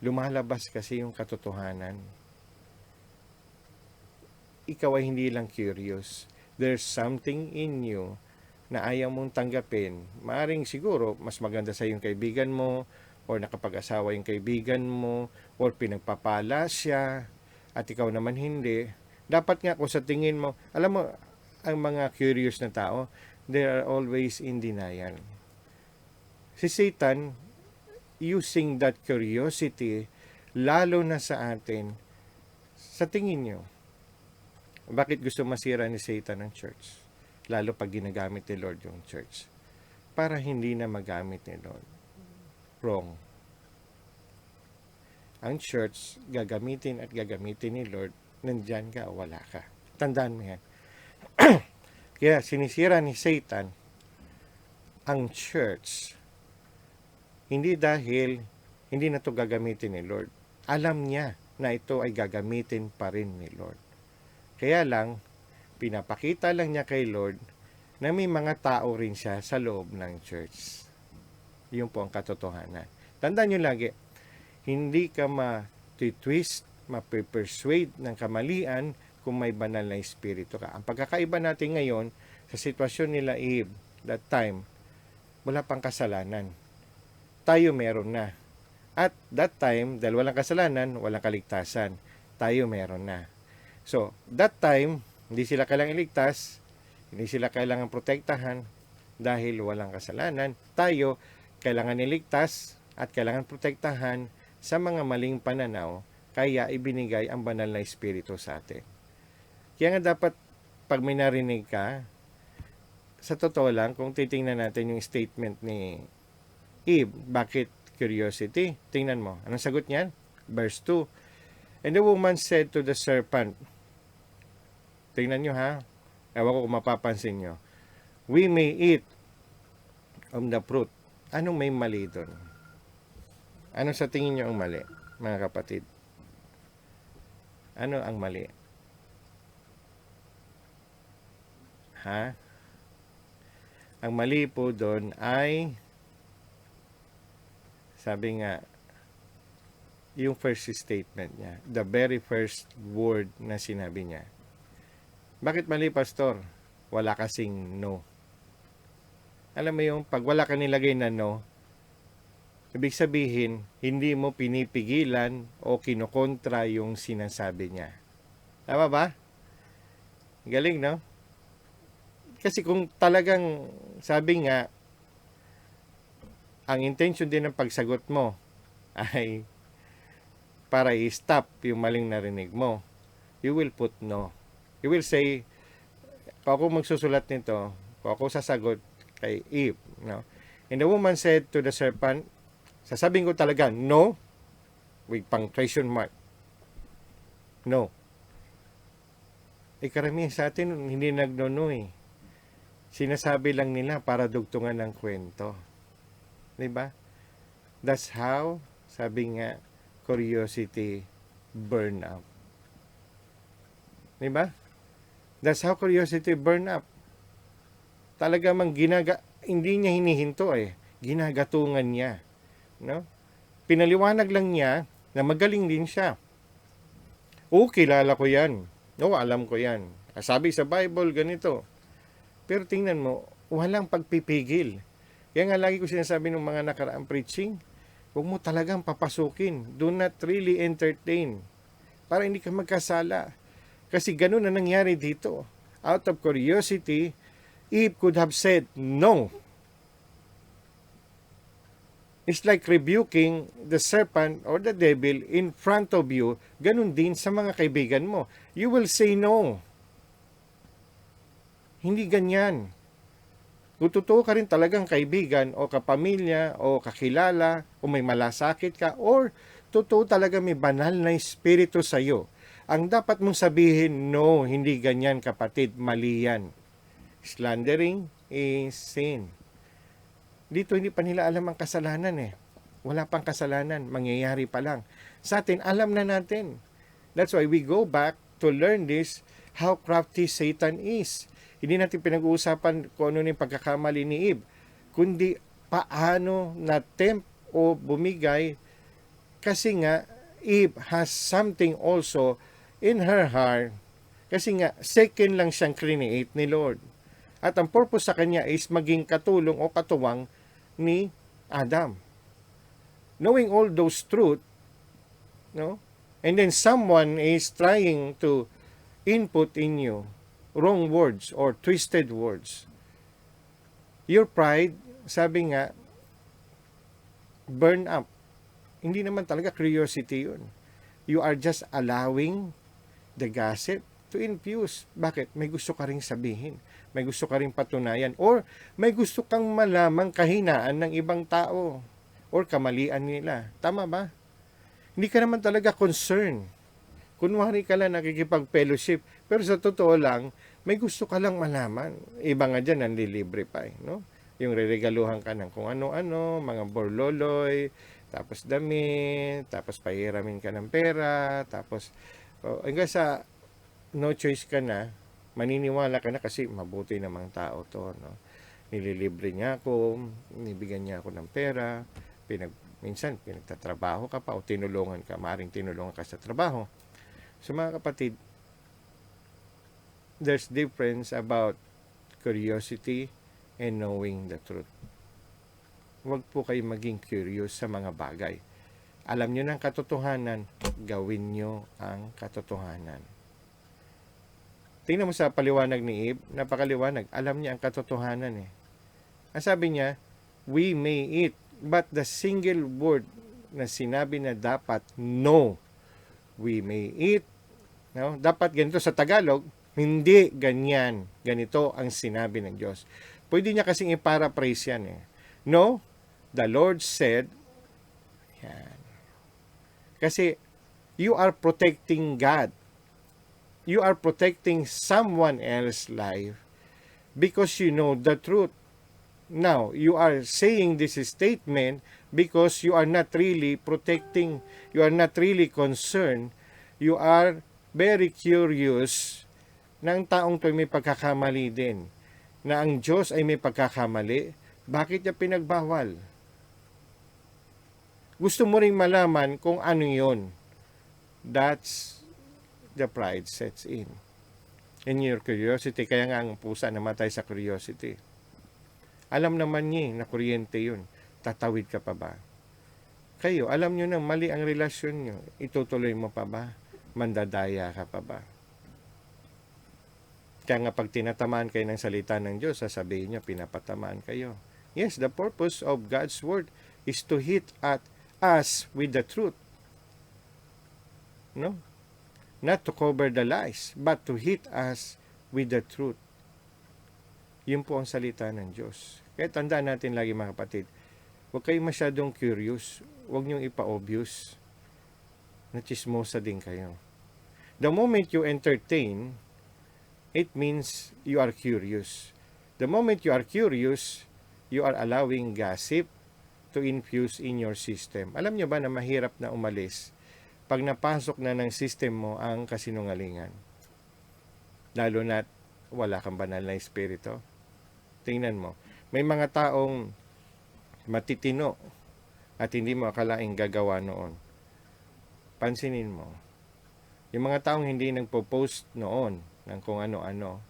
lumalabas kasi yung katotohanan. Ikaw ay hindi lang curious. There's something in you na ayaw mong tanggapin. Maaring siguro, mas maganda sa yung kaibigan mo, or nakapag-asawa yung kaibigan mo, or pinagpapala siya, at ikaw naman hindi. Dapat nga kung sa tingin mo, alam mo, ang mga curious na tao, they are always in denial. Si Satan, using that curiosity, lalo na sa atin, sa tingin nyo, bakit gusto masira ni Satan ang church? Lalo pag ginagamit ni Lord yung church. Para hindi na magamit ni Lord. Wrong. Ang church, gagamitin at gagamitin ni Lord, nandyan ka o wala ka. Tandaan mo yan. Kaya sinisira ni Satan ang church. Hindi dahil hindi na ito gagamitin ni Lord. Alam niya na ito ay gagamitin pa rin ni Lord. Kaya lang, pinapakita lang niya kay Lord na may mga tao rin siya sa loob ng church. Yun po ang katotohanan. Tandaan nyo lagi, hindi ka ma-twist, ma-persuade ng kamalian kung may banal na espiritu ka. Ang pagkakaiba natin ngayon, sa sitwasyon nila Eve, that time, wala pang kasalanan. Tayo meron na. At that time, dahil walang kasalanan, walang kaligtasan. Tayo meron na. So, that time, hindi sila kailangang iligtas, hindi sila kailangang protektahan dahil walang kasalanan. Tayo, kailangan iligtas at kailangan protektahan sa mga maling pananaw, kaya ibinigay ang banal na espiritu sa atin. Kaya nga dapat, pag may narinig ka, sa totoo lang, kung titingnan natin yung statement ni Eve, bakit curiosity? Tingnan mo. Anong sagot niyan? Verse 2. And the woman said to the serpent, tingnan nyo ha, ewan ko kung mapapansin nyo, we may eat of the fruit. Anong may mali doon? Ano sa tingin nyo ang mali, mga kapatid? Ano ang mali? Ha? Ang mali po doon ay, sabi nga, yung first statement niya, the very first word na sinabi niya. Bakit mali, Pastor? Wala kasing no. Alam mo yung, pag wala ka nilagay na no, ibig sabihin, hindi mo pinipigilan o kinokontra yung sinasabi niya. Tama ba? Galing, no? Kasi kung talagang, sabi nga, ang intention din ng pagsagot mo ay para i-stop yung maling narinig mo, you will put no. You will say, kung ako magsusulat nito, kung ako sasagot kay Eve, no? And the woman said to the serpent, sasabihin ko talaga, no, with punctuation mark. No. Karamihan sa atin, hindi nagno-no eh. Sinasabi lang nila para dugtungan ng kwento. Diba? That's how, sabi nga, curiosity burn out. Diba? That's how curiosity burn up. Talaga mang hindi niya hinihinto eh. Ginagatungan niya. No? Pinaliwanag lang niya na magaling din siya. Oo, kilala ko yan. Oo, alam ko yan. Sabi sa Bible, ganito. Pero tingnan mo, walang pagpipigil. Kaya nga lagi ko sinasabi ng mga nakaraang preaching, huwag mo talagang papasukin. Do not really entertain. Para hindi ka magkasala. Kasi ganun na nangyari dito. Out of curiosity, Eve could have said no. It's like rebuking the serpent or the devil in front of you. Ganun din sa mga kaibigan mo. You will say no. Hindi ganyan. Kung totoo ka rin talagang kaibigan o kapamilya o kakilala o may malasakit ka or totoo talaga may banal na espiritu sa iyo, ang dapat mong sabihin, no, hindi ganyan kapatid, mali yan. Slandering is sin. Dito hindi pa nila alam ang kasalanan eh. Wala pang kasalanan, mangyayari pa lang. Sa atin, alam na natin. That's why we go back to learn this, how crafty Satan is. Hindi natin pinag-uusapan kung ano yung pagkakamali ni Eve, kundi paano na-tempt o bumigay Kasi nga, Eve has something also in her heart. Kasi nga, second lang siyang create ni Lord. At ang purpose sa kanya is maging katulong o katuwang ni Adam. Knowing all those truth, no? And then someone is trying to input in you wrong words or twisted words. Your pride, sabi nga, burn up. Hindi naman talaga curiosity yun. You are just allowing the gossip to infuse. Bakit? May gusto ka ring sabihin. May gusto ka ring patunayan. Or may gusto kang malamang kahinaan ng ibang tao. Or kamalian nila. Tama ba? Hindi ka naman talaga concerned. Kunwari ka lang nakikipag-fellowship. Pero sa totoo lang, may gusto ka lang malaman. Iba nga dyan, nanlilibre pa eh. No? Yung reregaluhan ka ng kung ano-ano, mga borloloy, tapos damit, tapos pahiramin ka ng pera, tapos hanggang sa no choice ka na, maniniwala ka na kasi mabuti namang tao to, no? Nililibre niya ako, nibigyan niya ako ng pera, minsan pinagtatrabaho ka pa o tinulungan ka, maaaring tinulungan ka sa trabaho. So mga kapatid, there's difference about curiosity and knowing the truth. Huwag po kayo maging curious sa mga bagay. Alam nyo ng katotohanan, gawin nyo ang katotohanan. Tingnan mo sa paliwanag ni Eve, napakaliwanag. Alam niya ang katotohanan eh. Ang sabi niya, we may eat, but the single word na sinabi na dapat, no, we may eat, no? Dapat ganito sa Tagalog, hindi ganyan. Ganito ang sinabi ng Diyos. Pwede niya kasing i-paraphrase yan eh. No, the Lord said, yan. Kasi you are protecting God. You are protecting someone else's life because you know the truth. Now, you are saying this statement because you are not really protecting, you are not really concerned, you are very curious na ang taong to may pagkakamali din. Na ang Diyos ay may pagkakamali, bakit niya pinagbawal? Gusto mo ring malaman kung ano yon. That's the pride sets in. In your curiosity, kaya nga ang pusa namatay sa curiosity. Alam naman niya na kuryente yun. Tatawid ka pa ba? Kayo, alam nyo na mali ang relasyon nyo. Itutuloy mo pa ba? Mandadaya ka pa ba? Kaya nga pag tinatamaan kayo ng salita ng Diyos, sasabihin niya, pinapatamaan kayo. Yes, the purpose of God's Word is to hit at us with the truth. No? Not to cover the lies, but to hit us with the truth. Yun po ang salita ng Diyos. Kaya tandaan natin lagi mga kapatid, huwag kayong masyadong curious, huwag niyong ipa-obvious. Nachismosa din kayo. The moment you entertain, it means you are curious. The moment you are curious, you are allowing gossip to infuse in your system. Alam niyo ba na mahirap na umalis pag napasok na ng system mo ang kasinungalingan? Lalo na wala kang banal na espiritu. Tingnan mo, may mga taong matitino at hindi mo akalaing gagawa noon. Pansinin mo, yung mga taong hindi nagpo-post noon ng kung ano-ano,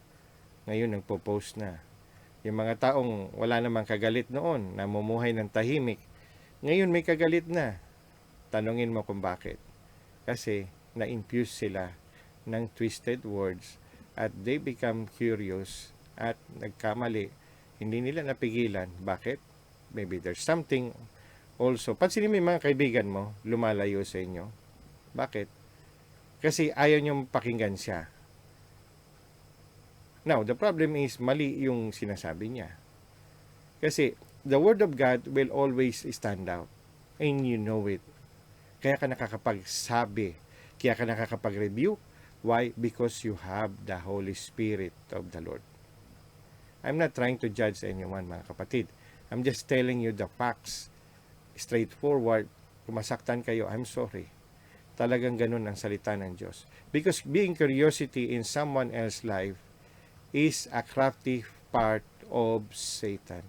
ngayon nagpo-post na. Yung mga taong wala namang kagalit noon, namumuhay ng tahimik, ngayon may kagalit na. Tanungin mo kung bakit. Kasi na-infuse sila ng twisted words at they become curious at nagkamali. Hindi nila napigilan. Bakit? Maybe there's something also. Pansinin mo yung mga kaibigan mo, lumalayo sa inyo. Bakit? Kasi ayaw niyong pakinggan siya. Now, the problem is mali yung sinasabi niya. Kasi the Word of God will always stand out. And you know it. Kaya ka nakakapagsabi. Kaya ka nakakapag-review. Why? Because you have the Holy Spirit of the Lord. I'm not trying to judge anyone, mga kapatid. I'm just telling you the facts. Straightforward. Kung masaktan kayo, I'm sorry. Talagang ganun ang salita ng Diyos. Because being curiosity in someone else's life is a crafty part of Satan.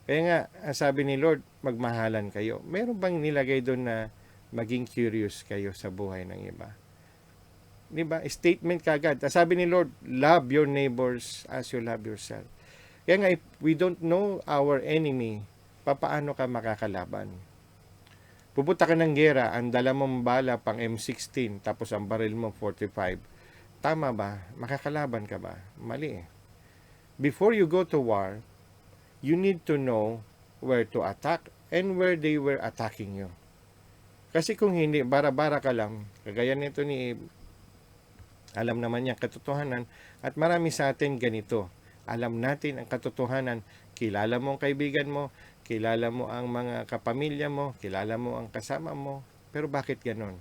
Kaya nga, ang sabi ni Lord, magmahalan kayo. Meron bang nilagay doon na maging curious kayo sa buhay ng iba? Di ba? Statement kagad. Ang sabi ni Lord, love your neighbors as you love yourself. Kaya nga, if we don't know our enemy, papaano ka makakalaban? Pupunta ka ng gera, ang dala mong bala pang M16, tapos ang baril mo 45. Tama ba? Makakalaban ka ba? Mali eh. Before you go to war, you need to know where to attack and where they were attacking you. Kasi kung hindi, bara-bara ka lang, kagaya nito ni alam naman niya katotohanan, at marami sa atin ganito. Alam natin ang katotohanan, kilala mo ang kaibigan mo, kilala mo ang mga kapamilya mo, kilala mo ang kasama mo, pero bakit ganon?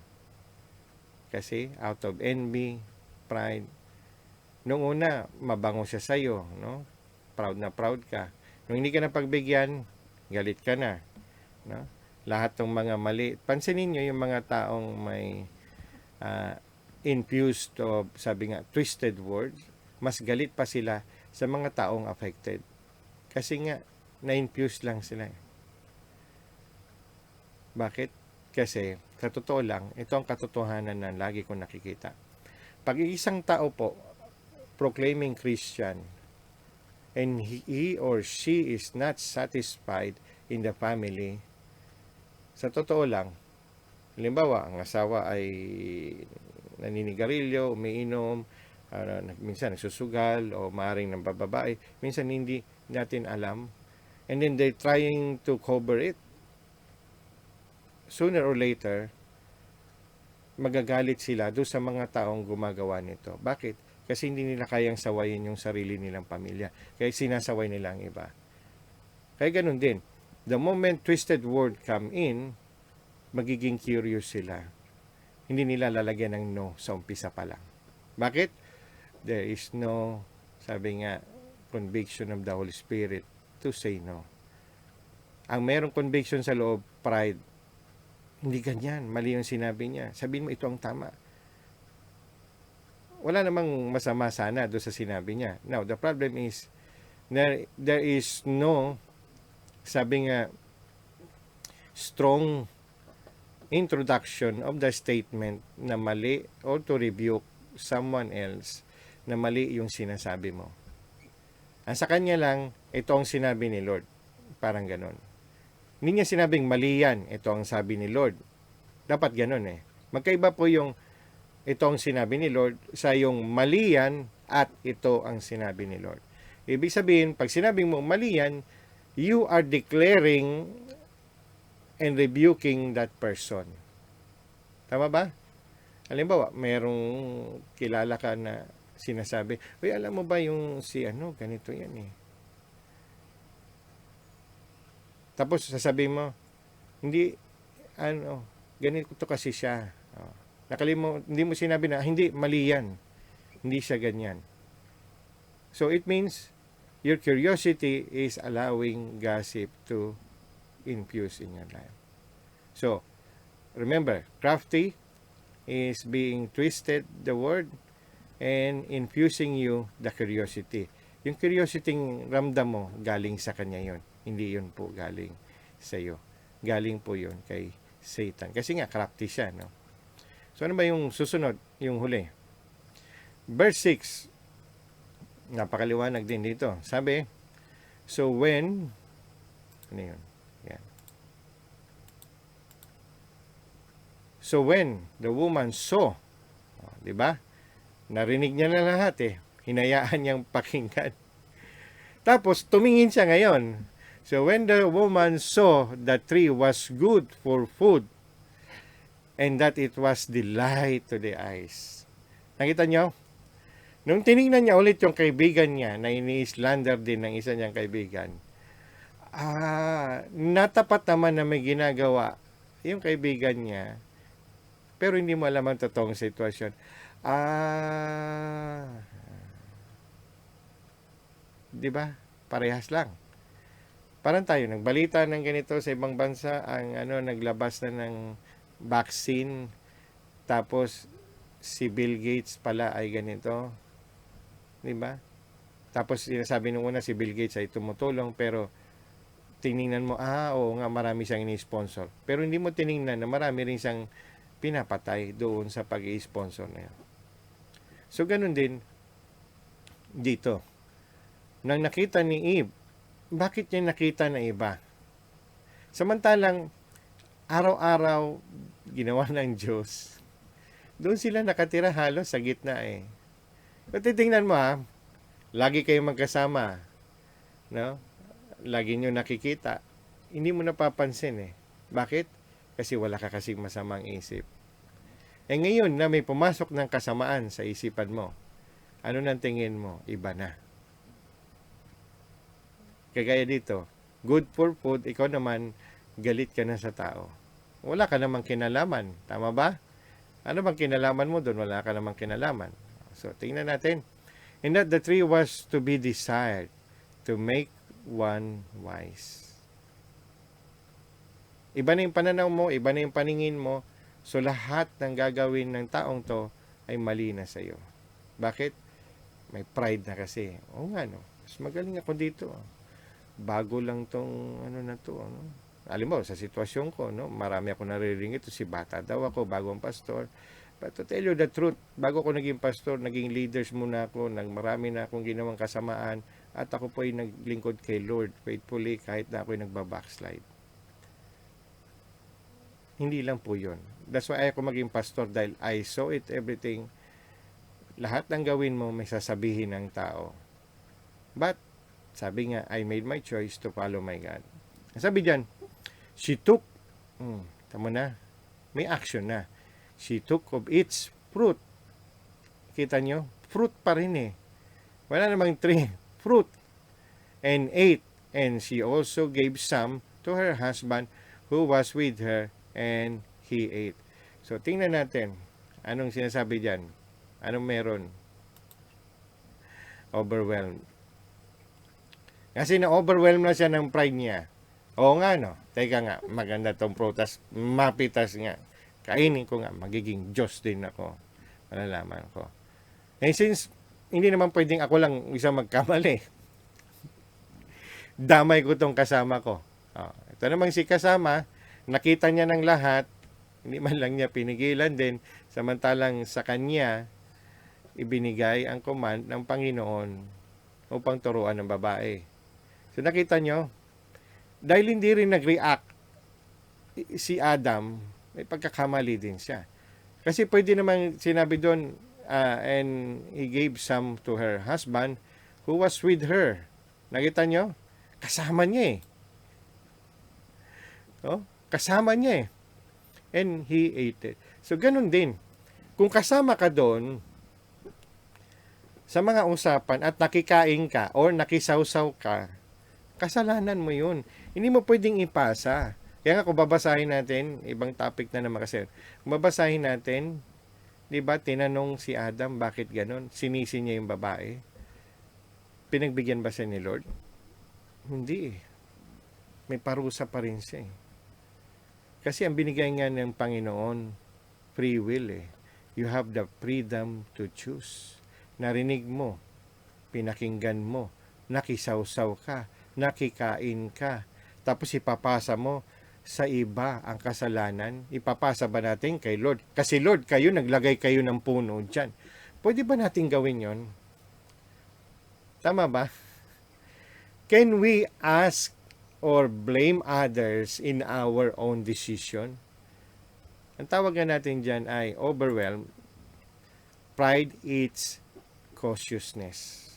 Kasi out of envy, pride. Noong una, mabango siya sa'yo, no? Proud na proud ka. Nung hindi ka na pagbigyan, galit ka na. No? Lahat ng mga mali. Pansinin nyo yung mga taong may infused of, sabi nga, twisted words. Mas galit pa sila sa mga taong affected. Kasi nga, na-infuse lang sila. Bakit? Kasi, sa totoo lang, ito ang katotohanan na lagi kong nakikita. Pag isang tao po, proclaiming Christian, and he or she is not satisfied in the family, sa totoo lang, halimbawa, ang asawa ay naninigarilyo, umiinom, minsan nagsusugal, o maaaring ng bababae, minsan hindi natin alam, and then they're trying to cover it. Sooner or later, magagalit sila doon sa mga taong gumagawa nito. Bakit? Kasi hindi nila kayang sawayin yung sarili nilang pamilya. Kaya sinasaway nila ang iba. Kaya ganun din. The moment twisted word come in, magiging curious sila. Hindi nila lalagyan ng no sa umpisa pa lang. Bakit? There is no, sabi nga, conviction of the Holy Spirit to say no. Ang merong conviction sa loob, pride. Hindi ganyan. Mali yung sinabi niya. Sabihin mo, ito ang tama. Wala namang masama sana doon sa sinabi niya. Now, the problem is, there is no, sabi nga, strong introduction of the statement na mali or to rebuke someone else na mali yung sinasabi mo. Ang sa kanya lang, ito ang sinabi ni Lord. Parang ganon. Hindi niya sinabing mali yan, ito ang sabi ni Lord. Dapat ganon eh. Magkaiba po yung ito ang sinabi ni Lord sa yung mali yan at ito ang sinabi ni Lord. Ibig sabihin, pag sinabing mo mali yan, you are declaring and rebuking that person. Tama ba? Halimbawa, merong kilala ka na sinasabi, uy, alam mo ba yung si ano, ganito yan eh. Tapos sasabihin mo, hindi, ano, ganito kasi siya. Hindi mo sinabi na, hindi, mali yan. Hindi siya ganyan. So, it means, your curiosity is allowing gossip to infuse in your life. So, remember, crafty is being twisted the word and infusing you the curiosity. Yung curiosity ramdam mo, galing sa kanya yon. Hindi yun po galing sa iyo. Galing po yun kay Satan. Kasi nga, crafty siya, no? So, ano ba yung susunod? Yung huli. Verse 6. Napakaliwanag din dito. Sabi, so when, ano yun? Yan. So when the woman saw, di ba? Narinig niya na lahat eh. Hinayaan niyang pakinggan. Tapos, tumingin siya ngayon. So when the woman saw the tree was good for food, and that it was delight to the eyes. Nakita nyo? Nung tinignan niya ulit yung kaibigan niya na ini-slander din ng isa niyang kaibigan, natapat naman na may ginagawa yung kaibigan niya, pero hindi mo alam ang totoong sitwasyon. Di ba? Parehas lang. Parang tayo, nagbalita ng ganito sa ibang bansa, ang naglabas na ng vaccine, tapos si Bill Gates pala ay ganito, di ba? Tapos sinasabi nung una si Bill Gates ay tumutulong, pero tiningnan mo, oo nga, marami siyang ini-sponsor. Pero hindi mo tiningnan na marami rin siyang pinapatay doon sa pag-i-sponsor na yun. So, ganun din dito. Nang nakita ni Eve, bakit niya nakita na iba? Samantalang, araw-araw, ginawa ng Diyos. Doon sila nakatira halos sa gitna eh. Pero titingnan mo lagi kayong magkasama. No? Lagi nyo nakikita. Hindi mo napapansin eh. Bakit? Kasi wala ka kasing masamang isip. Eh ngayon na may pumasok ng kasamaan sa isipan mo, ano nang tingin mo? Iba na. Kagaya dito, good for food, ikaw naman, galit ka na sa tao. Wala ka namang kinalaman. Tama ba? Ano bang kinalaman mo doon? Wala ka namang kinalaman. So, tingnan natin. And that the tree was to be desired to make one wise. Iba na yung pananaw mo, iba na yung paningin mo. So, lahat ng gagawin ng taong to ay mali na sa iyo. Bakit? May pride na kasi. Oo nga, no? Mas magaling ako dito. Bago lang tong ano na to, no? Alam mo, sa sitwasyon ko, no, marami ako naririnig ito, si bata daw ako, bagong pastor. But to tell you the truth, bago ako naging pastor, naging leaders muna ako, marami na akong ginawang kasamaan, at ako po ay naglingkod kay Lord faithfully kahit na ako ay nagbabackslide. Hindi lang po yun. That's why ako maging pastor, dahil I saw it everything. Lahat ng gawin mo may sasabihin ng tao. But, sabi nga, I made my choice to follow my God. Sabi dyan, she took, tama na, may action na. She took of its fruit. Kita nyo? Fruit pa rin eh. Wala namang tree. Fruit. And ate. And she also gave some to her husband who was with her, and he ate. So, tingnan natin. Anong sinasabi dyan? Anong meron? Overwhelmed. Kasi na-overwhelm na siya ng pride niya. Oo nga, no? Teka nga, maganda tong prutas. Mapitas nga. Kainin ko nga. Magiging Diyos din ako. Malalaman ko. And since, hindi naman pwedeng ako lang isang magkamali. Damay ko tong kasama ko. Ito namang si kasama, nakita niya ng lahat, hindi man lang niya pinigilan din, samantalang sa kanya, ibinigay ang command ng Panginoon upang turuan ng babae. So nakita nyo, dahil hindi rin nag-react si Adam, may pagkakamali din siya. Kasi pwede namang sinabi doon, and he gave some to her husband who was with her. Nakita nyo? Kasama niya eh. Kasama niya eh. And he ate it. So ganun din. Kung kasama ka doon, sa mga usapan at nakikain ka or nakisawsaw ka, kasalanan mo yun. Hindi mo pwedeng ipasa. Kaya nga kung babasahin natin, ibang topic na naman kasi, kung babasahin natin, di ba, tinanong si Adam, bakit ganon? Sinisi niya yung babae. Pinagbigyan ba siya ni Lord? Hindi eh. May parusa pa rin siya eh. Kasi ang binigay nga ng Panginoon, free will eh. You have the freedom to choose. Narinig mo, pinakinggan mo, nakisawsaw ka, nakikain ka, tapos ipapasa mo sa iba ang kasalanan. Ipapasa ba natin kay Lord? Kasi Lord, kayo, naglagay kayo ng puno dyan. Pwede ba natin gawin yon? Tama ba? Can we ask or blame others in our own decision? Ang tawag nga natin dyan ay overwhelmed. Pride eats cautiousness.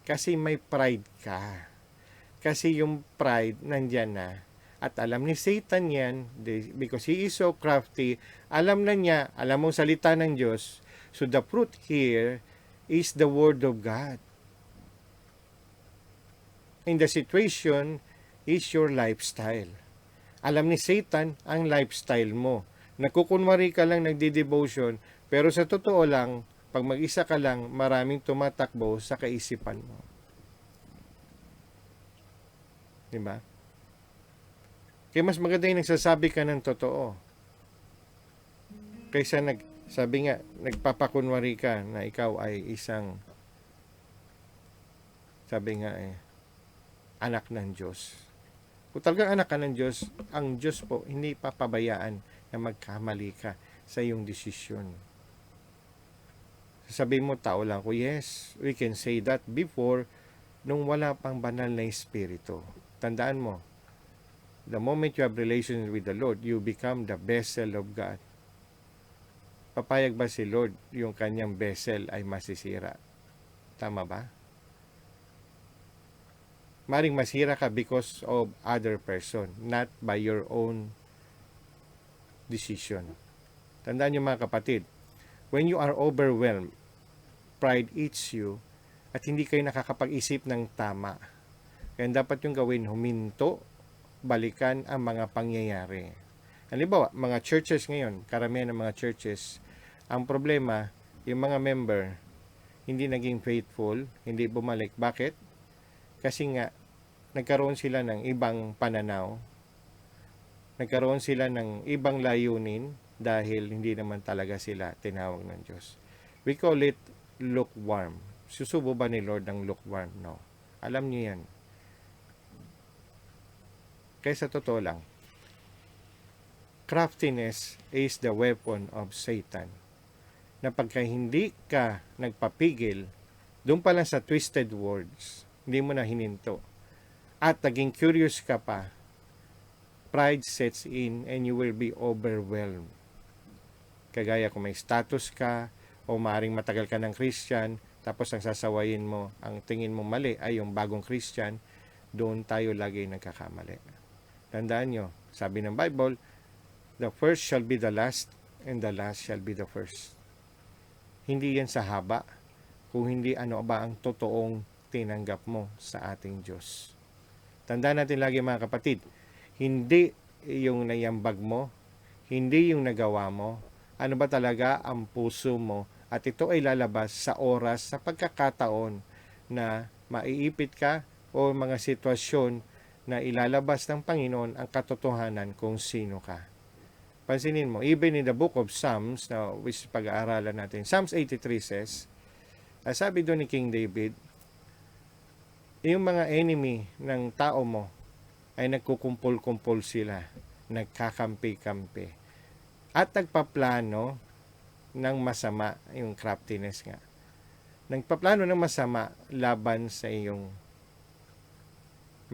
Kasi may pride ka. Kasi yung pride nandyan na. At alam ni Satan yan, because he is so crafty, alam na niya, alam mo salita ng Diyos. So the fruit here is the Word of God. In the situation is your lifestyle. Alam ni Satan ang lifestyle mo. Nagkukunwari ka lang, nagdi-devotion, pero sa totoo lang, pag mag-isa ka lang, maraming tumatakbo sa kaisipan mo. Diba? Kaya mas maganda yung nagsasabi ka ng totoo. Kaysa sabi nga, nagpapakunwari ka na ikaw ay isang, sabi nga anak ng Diyos. Kung talagang anak ka ng Diyos, ang Diyos po hindi papabayaan na magkamali ka sa iyong desisyon. Sabihin mo, tao lang ko. Yes, we can say that before, nung wala pang banal na espiritu. Tandaan mo, the moment you have relations with the Lord, you become the vessel of God. Papayag ba si Lord yung kanyang vessel ay masisira? Tama ba? Maring masira ka because of other person, not by your own decision. Tandaan niyo mga kapatid, when you are overwhelmed, pride eats you at hindi kayo nakakapag-isip ng tama. Kaya dapat yung gawin, huminto, balikan ang mga pangyayari. Halimbawa, mga churches ngayon, karamihan ng mga churches, ang problema, yung mga member, hindi naging faithful, hindi bumalik. Bakit? Kasi nga, nagkaroon sila ng ibang pananaw, nagkaroon sila ng ibang layunin dahil hindi naman talaga sila tinawag ng Diyos. We call it lukewarm. Susubo ba ni Lord ng lukewarm? No. Alam niyo yan. Kaya sa totoo lang, craftiness is the weapon of Satan. Na pagka hindi ka nagpapigil, doon pa lang sa twisted words, hindi mo na hininto, at naging curious ka pa, pride sets in and you will be overwhelmed. Kagaya kung may status ka o maaaring matagal ka ng Christian, tapos ang sasawayin mo, ang tingin mo mali ay yung bagong Christian, doon tayo lagi nagkakamali. Tandaan nyo, sabi ng Bible, the first shall be the last and the last shall be the first. Hindi yan sa haba, kung hindi ano ba ang totoong tinanggap mo sa ating Diyos. Tandaan natin lagi mga kapatid, hindi yung naiambag mo, hindi yung nagawa mo, ano ba talaga ang puso mo, at ito ay lalabas sa oras, sa pagkakataon na maiipit ka o mga sitwasyon na ilalabas ng Panginoon ang katotohanan kung sino ka. Pansinin mo, even in the book of Psalms, na which pag-aaralan natin, Psalms 83 says, sabi doon ni King David, yung mga enemy ng tao mo ay nagkukumpul-kumpul sila, nagkakampi-kampi, at nagpaplano ng masama, yung craftiness nga. Nagpaplano ng masama laban sa iyong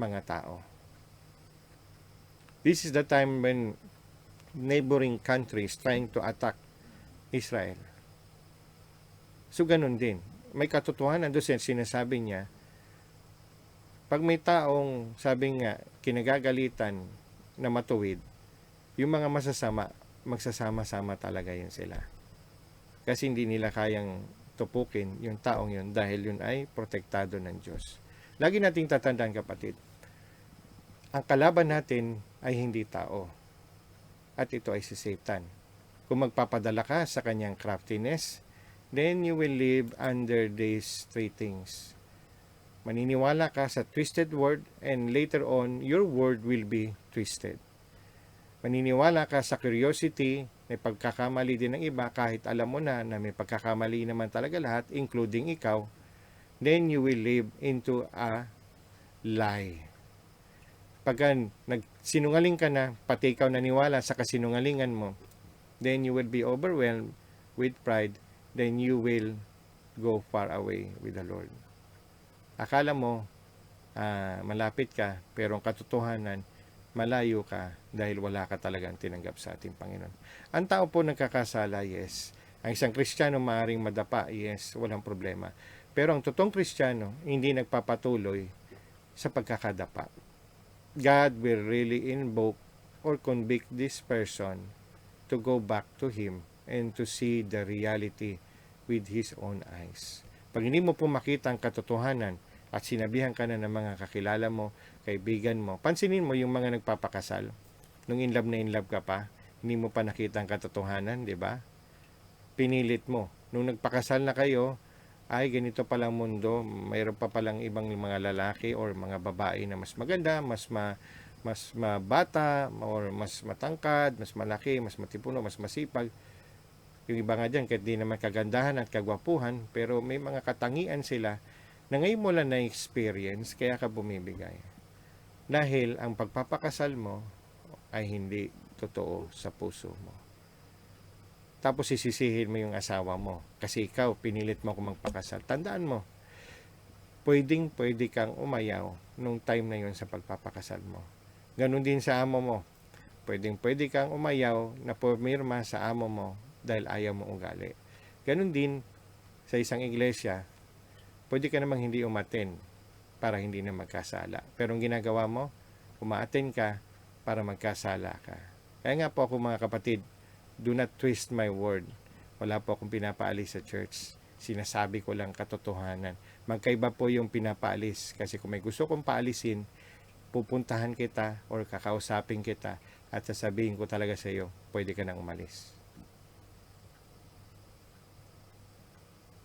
mga tao. This is the time when neighboring countries trying to attack Israel. So, ganun din. May katotohanan doon sinasabi niya, pag may taong, sabi nga, kinagagalitan na matuwid, yung mga masasama, magsasama-sama talaga yun sila. Kasi hindi nila kayang tupukin yung taong yun dahil yun ay protektado ng Diyos. Lagi nating tatandaan kapatid, ang kalaban natin ay hindi tao. At ito ay si Satan. Kung magpapadala ka sa kanyang craftiness, then you will live under these three things. Maniniwala ka sa twisted word and later on, your word will be twisted. Maniniwala ka sa curiosity, may pagkakamali din ng iba kahit alam mo na may pagkakamali naman talaga lahat, including ikaw, then you will live into a lie. Pagka nagsinungaling ka na, pati ikaw naniwala sa kasinungalingan mo, then you will be overwhelmed with pride, then you will go far away with the Lord. Akala mo, malapit ka, pero ang katotohanan, malayo ka dahil wala ka talagang tinanggap sa ating Panginoon. Ang tao po nagkakasala, yes. Ang isang Kristiyano maaaring madapa, yes, walang problema. Pero ang totoong Kristiyano, hindi nagpapatuloy sa pagkakadapa. God will really invoke or convict this person to go back to Him and to see the reality with his own eyes. Pag hindi mo po makita ang katotohanan at sinabihan ka na ng mga kakilala mo, kaibigan mo, pansinin mo yung mga nagpapakasal. Nung in love ka pa, hindi mo pa nakita ang katotohanan, di ba? Pinilit mo. Nung nagpakasal na kayo, ay ganito palang mundo, mayroon pa palang ibang mga lalaki or mga babae na mas maganda, mas mabata, or mas matangkad, mas malaki, mas matipuno, mas masipag. Yung iba nga dyan, kahit di naman kagandahan at kagwapuhan, pero may mga katangian sila na ngayon mo lang na-experience, kaya ka bumibigay. Dahil ang pagpapakasal mo ay hindi totoo sa puso mo. Tapos sisisihin mo yung asawa mo kasi ikaw pinilit mo kung magpakasal. Tandaan mo, pwede kang umayaw nung time na yun sa pagpapakasal mo. Ganon din sa amo mo. Pwede kang umayaw na pumirma sa amo mo dahil ayaw mo ugali. Ganon din sa isang iglesia, pwede ka namang hindi umaten para hindi na magkasala. Pero ang ginagawa mo, umaaten ka para magkasala ka. Kaya nga po ako mga kapatid, do not twist my word. Wala po akong pinapaalis sa church. Sinasabi ko lang katotohanan. Magkaiba po yung pinapaalis. Kasi kung may gusto kong paalisin, pupuntahan kita or kakausapin kita at sasabihin ko talaga sa iyo, pwede ka nang umalis.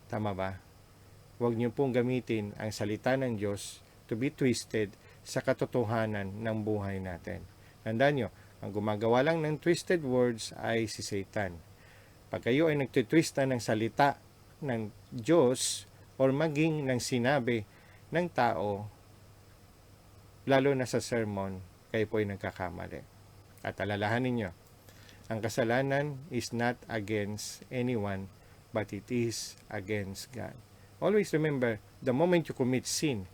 Tama ba? Huwag niyo pong gamitin ang salita ng Diyos to be twisted sa katotohanan ng buhay natin. Tandaan nyo, ang gumagawa lang ng twisted words ay si Satan. Pag kayo ay nagtitwist na ng salita ng Diyos or maging ng sinabi ng tao, lalo na sa sermon, kayo po ay nagkakamali. At alalahanin nyo, ang kasalanan is not against anyone, but it is against God. Always remember, the moment you commit sin,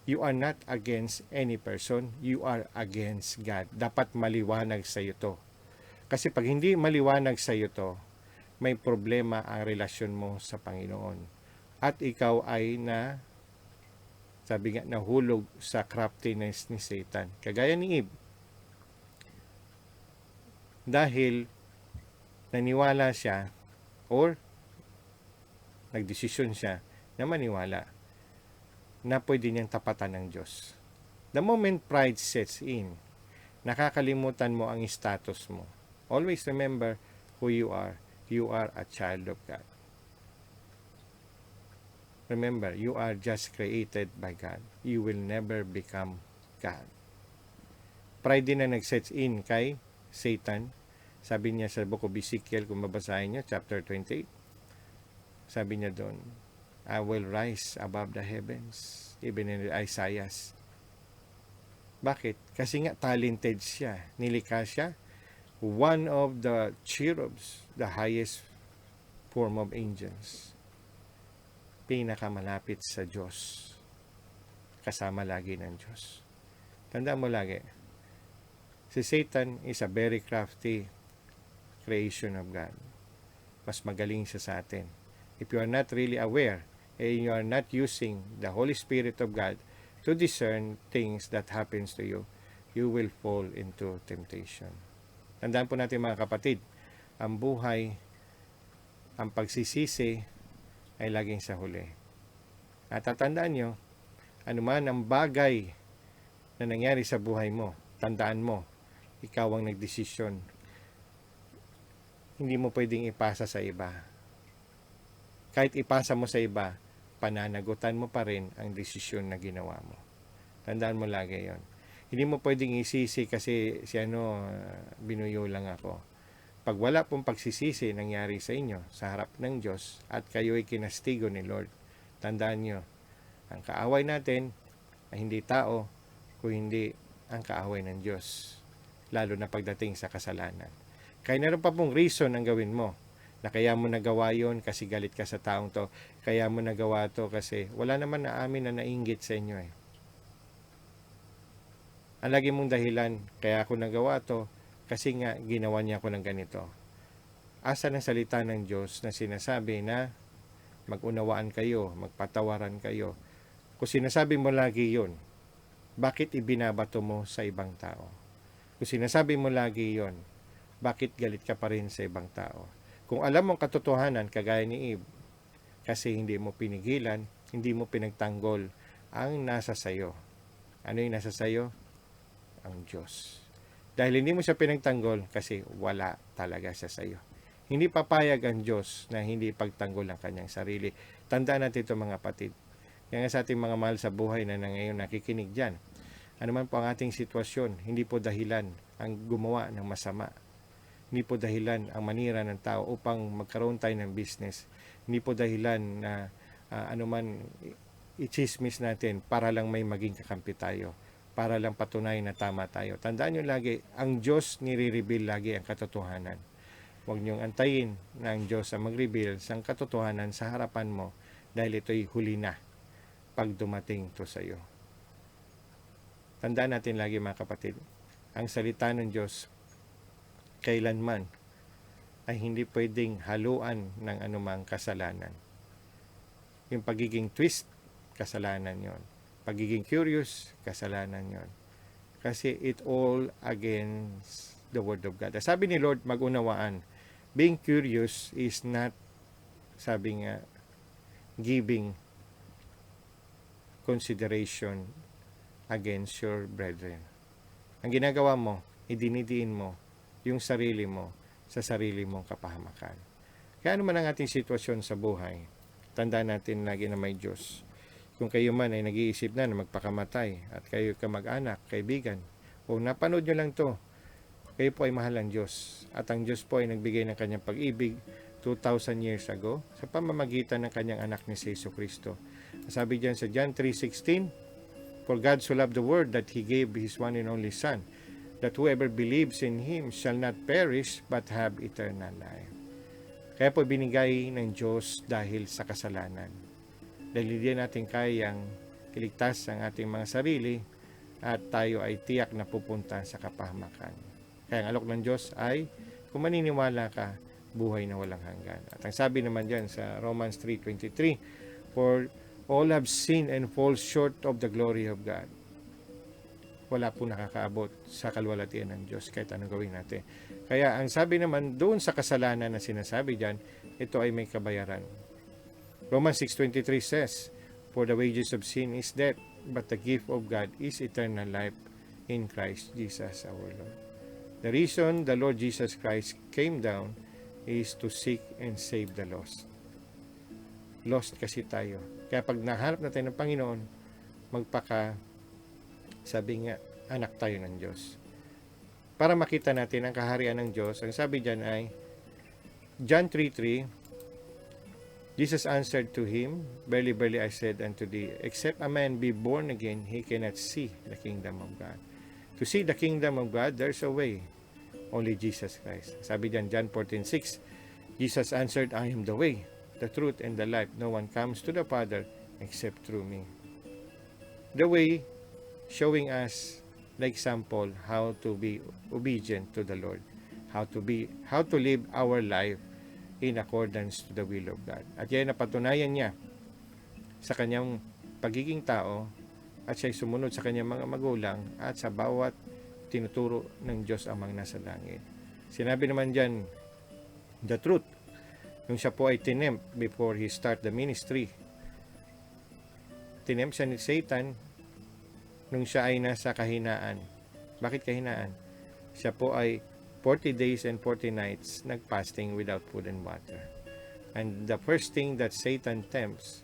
you are not against any person, you are against God. Dapat maliwanag sa iyo to. Kasi pag hindi maliwanag sa iyo to, may problema ang relasyon mo sa Panginoon. At ikaw ay sabi nga, nahulog sa craftiness ni Satan. Kagaya ni Eve. Dahil naniwala siya or nagdesisyon siya na maniwala na pwede niyang tapatan ng Diyos. The moment pride sets in, nakakalimutan mo ang status mo. Always remember who you are. You are a child of God. Remember, you are just created by God. You will never become God. Pride din na nag-sets in kay Satan. Sabi niya sa book of Ezekiel, kung babasahin niyo, chapter 28, sabi niya doon, I will rise above the heavens. Even in Isaiah. Bakit? Kasi nga talented siya. Nilikha siya. One of the cherubs, the highest form of angels. Pinakamalapit sa Diyos. Kasama lagi ng Diyos. Tandaan mo lagi, si Satan is a very crafty creation of God. Mas magaling siya sa atin. If you are not really aware, and you are not using the Holy Spirit of God to discern things that happens to you, you will fall into temptation. Tandaan po natin mga kapatid, ang buhay, ang pagsisisi ay laging sa huli. At tatandaan nyo, anuman ang bagay na nangyari sa buhay mo, tandaan mo, ikaw ang nagdesisyon. Hindi mo pwedeng ipasa sa iba. Kahit ipasa mo sa iba, pananagutan mo pa rin ang desisyon na ginawa mo. Tandaan mo lagi yon. Hindi mo pwedeng isisi kasi binuyo lang ako. Pag wala pong pagsisisi nangyari sa inyo sa harap ng Diyos at kayo ay kinastigo ni Lord, tandaan nyo, ang kaaway natin ay hindi tao, kung hindi ang kaaway ng Diyos, lalo na pagdating sa kasalanan. Kaya naroon pa pong reason ang gawin mo, na kaya mo nagawa yon kasi galit ka sa taong to, kaya mo nagawa to kasi wala naman na amin na nainggit sa inyo eh. Ang lagi mong dahilan, kaya ako nagawa to, kasi nga ginawa niya ako ng ganito. Asa ng salita ng Diyos na sinasabi na mag-unawaan kayo, magpatawaran kayo. Kung sinasabi mo lagi yon, bakit ibinabato mo sa ibang tao? Kung sinasabi mo lagi yon, bakit galit ka pa rin sa ibang tao? Kung alam mong katotohanan, kagaya ni Eve, kasi hindi mo pinigilan, hindi mo pinagtanggol ang nasa sayo. Ano yung nasa sayo? Ang Diyos. Dahil hindi mo siya pinagtanggol kasi wala talaga siya sa iyo. Hindi papayag ang Diyos na hindi pagtanggol ang kanyang sarili. Tandaan natin ito mga kapatid. Kaya nga sa ating mga mahal sa buhay na ngayon nakikinig dyan, ano man po ang ating sitwasyon, hindi po dahilan ang gumawa ng masama. Hindi po dahilan ang manira ng tao upang magkaroon tayo ng business. Hindi po dahilan na anuman i-chismis natin para lang may maging kakampi tayo. para lang patunayan na tama tayo. Tandaan nyo lagi, ang Diyos nire-reveal lagi ang katotohanan. Huwag niyong antayin na ang Diyos ang mag-reveal sa katotohanan sa harapan mo dahil ito'y huli na pag dumating to sa iyo. Tandaan natin lagi mga kapatid, ang salita ng Diyos kailanman ay hindi pwedeng haluan ng anumang kasalanan. Yung pagiging twist, kasalanan yon. Pagiging curious, kasalanan yon. Kasi it all against the Word of God. Sabi ni Lord, magunawaan, being curious is not, sabi nga, giving consideration against your brethren. Ang ginagawa mo, idinidiin mo yung sarili mo sa sarili mong kapahamakan. Kaya ano man ang ating sitwasyon sa buhay, tandaan natin lagi na may Diyos. Kung kayo man ay nag-iisip na magpakamatay at kayo kamag-anak, kaibigan, o napanood nyo lang to, kayo po ay mahal ng Diyos. At ang Diyos po ay nagbigay ng kanyang pag-ibig 2,000 years ago sa pamamagitan ng kanyang anak ni Jesu Kristo. Sabi diyan sa John 3:16, For God so loved the world that He gave His one and only Son, that whoever believes in Him shall not perish but have eternal life. Kaya po binigay ng Diyos dahil sa kasalanan. Dahil hindi natin kayang iligtas ang ating mga sarili at tayo ay tiyak na pupunta sa kapahamakan. Kaya ang alok ng Diyos ay kung maniniwala ka, buhay na walang hanggan. At ang sabi naman dyan sa Romans 3:23, For all have sinned and fall short of the glory of God. Wala po nakakaabot sa kalwalatian ng Diyos kahit anong gawin natin. Kaya ang sabi naman doon sa kasalanan na sinasabi dyan, ito ay may kabayaran. Romans 6:23 says, For the wages of sin is death, but the gift of God is eternal life in Christ Jesus our Lord. The reason the Lord Jesus Christ came down is to seek and save the lost. Lost kasi tayo. Kaya pag nahanap natin ng Panginoon, sabi nga, anak tayo ng Diyos. Para makita natin ang kaharian ng Diyos, ang sabi dyan ay, John 3:3, Jesus answered to him, Verily, verily, I said unto thee, except a man be born again, he cannot see the kingdom of God. To see the kingdom of God, there's a way. Only Jesus Christ. Sabi dyan, John 14:6, Jesus answered, I am the way, the truth, and the life. No one comes to the Father except through me. The way, showing us the example how to be obedient to the Lord, how to live our life in accordance to the will of God. At yan napatunayan niya sa kanyang pagiging tao at siya'y sumunod sa kanyang mga magulang at sa bawat tinuturo ng Diyos amang nasa langit. Sinabi naman dyan, the truth, nung siya po ay tinempt before he start the ministry. Tinempt siya ni Satan nung siya ay nasa kahinaan. Bakit kahinaan? Siya po ay 40 days and 40 nights nag-fasting without food and water. And the first thing that Satan tempts,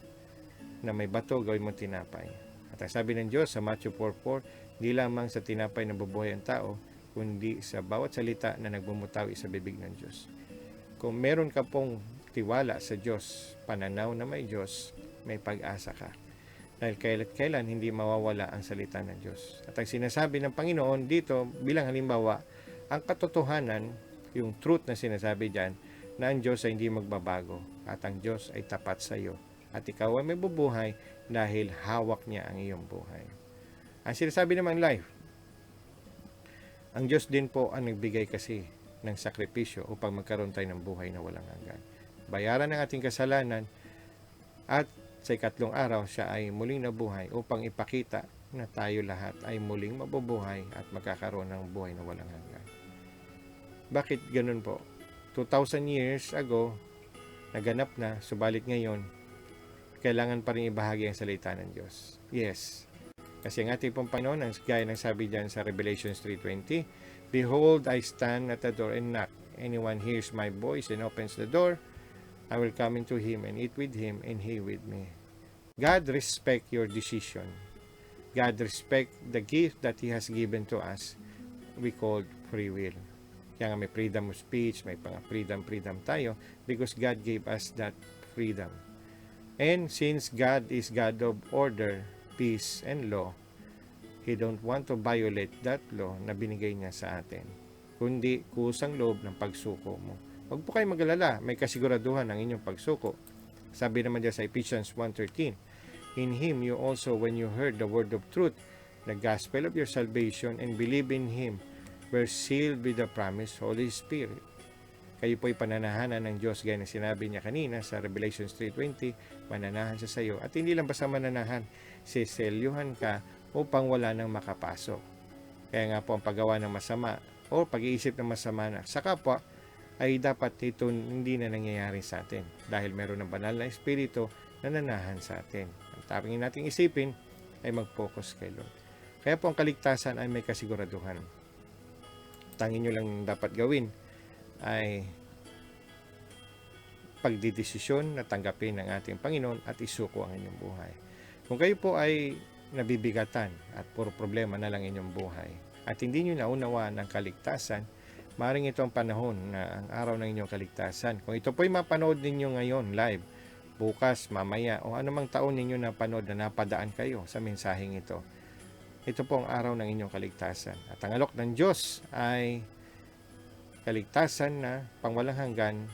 na may bato, gawin mo tinapay. At ang sabi ng Diyos sa Matthew 4:4, di lamang sa tinapay na bubuhay ang tao, kundi sa bawat salita na nagbumutawi sa bibig ng Diyos. Kung meron ka pong tiwala sa Diyos, pananaw na may Diyos, may pag-asa ka. Dahil kailan hindi mawawala ang salita ng Diyos. At ang sinasabi ng Panginoon dito, bilang halimbawa, ang katotohanan, yung truth na sinasabi dyan, na ang Diyos ay hindi magbabago at ang Diyos ay tapat sa iyo. At ikaw ay may bubuhay dahil hawak niya ang iyong buhay. Ang sinasabi naman life, ang Diyos din po ang nagbigay kasi ng sakripisyo upang magkaroon tayo ng buhay na walang hanggan. Bayaran ng ating kasalanan at sa ikatlong araw siya ay muling nabuhay upang ipakita na tayo lahat ay muling mabubuhay at magkakaroon ng buhay na walang hanggan. Bakit ganun po? 2,000 years ago, naganap na, subalit ngayon, kailangan pa rin ibahagi ang salita ng Diyos. Yes. Kasi ang ating pong Panginoon, ang gaya ng sabi dyan sa Revelation 3:20, Behold, I stand at the door and knock. Anyone hears my voice and opens the door, I will come into him and eat with him and he with me. God respect your decision. God respect the gift that He has given to us. We call free will. Kaya nga may freedom of speech, may freedom tayo because God gave us that freedom. And since God is God of order, peace, and law, He don't want to violate that law na binigay niya sa atin, kundi kusang loob ng pagsuko mo. Huwag po kayo mag-alala, may kasiguraduhan ang inyong pagsuko. Sabi naman diyan sa Ephesians 1:13, in Him you also, when you heard the word of truth, the gospel of your salvation, and believe in Him, were sealed with the promised Holy Spirit. Kayo po'y pananahanan ng Diyos, gaya na sinabi niya kanina sa Revelation 3:20, mananahan siya sa iyo. At hindi lang basta mananahan, siselyuhan ka upang wala nang makapasok. Kaya nga po ang paggawa ng masama o pag-iisip ng masama na sa kapwa ay dapat ito hindi na nangyayari sa atin dahil meron ng banal na espiritu na nanahan sa atin. Ang tanging nating isipin ay mag-focus kay Lord. Kaya po ang kaligtasan ay may kasiguraduhan. Tanging nyo lang dapat gawin ay pagdidesisyon na tanggapin ng ating Panginoon at isuko ang inyong buhay. Kung kayo po ay nabibigatan at puro problema na lang inyong buhay at hindi nyo naunawaan ang kaligtasan, maring ito ang panahon na ang araw ng inyong kaligtasan. Kung ito po'y mapanood ninyo ngayon live, bukas, mamaya, o anumang taon ninyo napanood na napadaan kayo sa mensaheng ito, ito po ang araw ng inyong kaligtasan. At ang alok ng Diyos ay kaligtasan na pangwalang hanggan.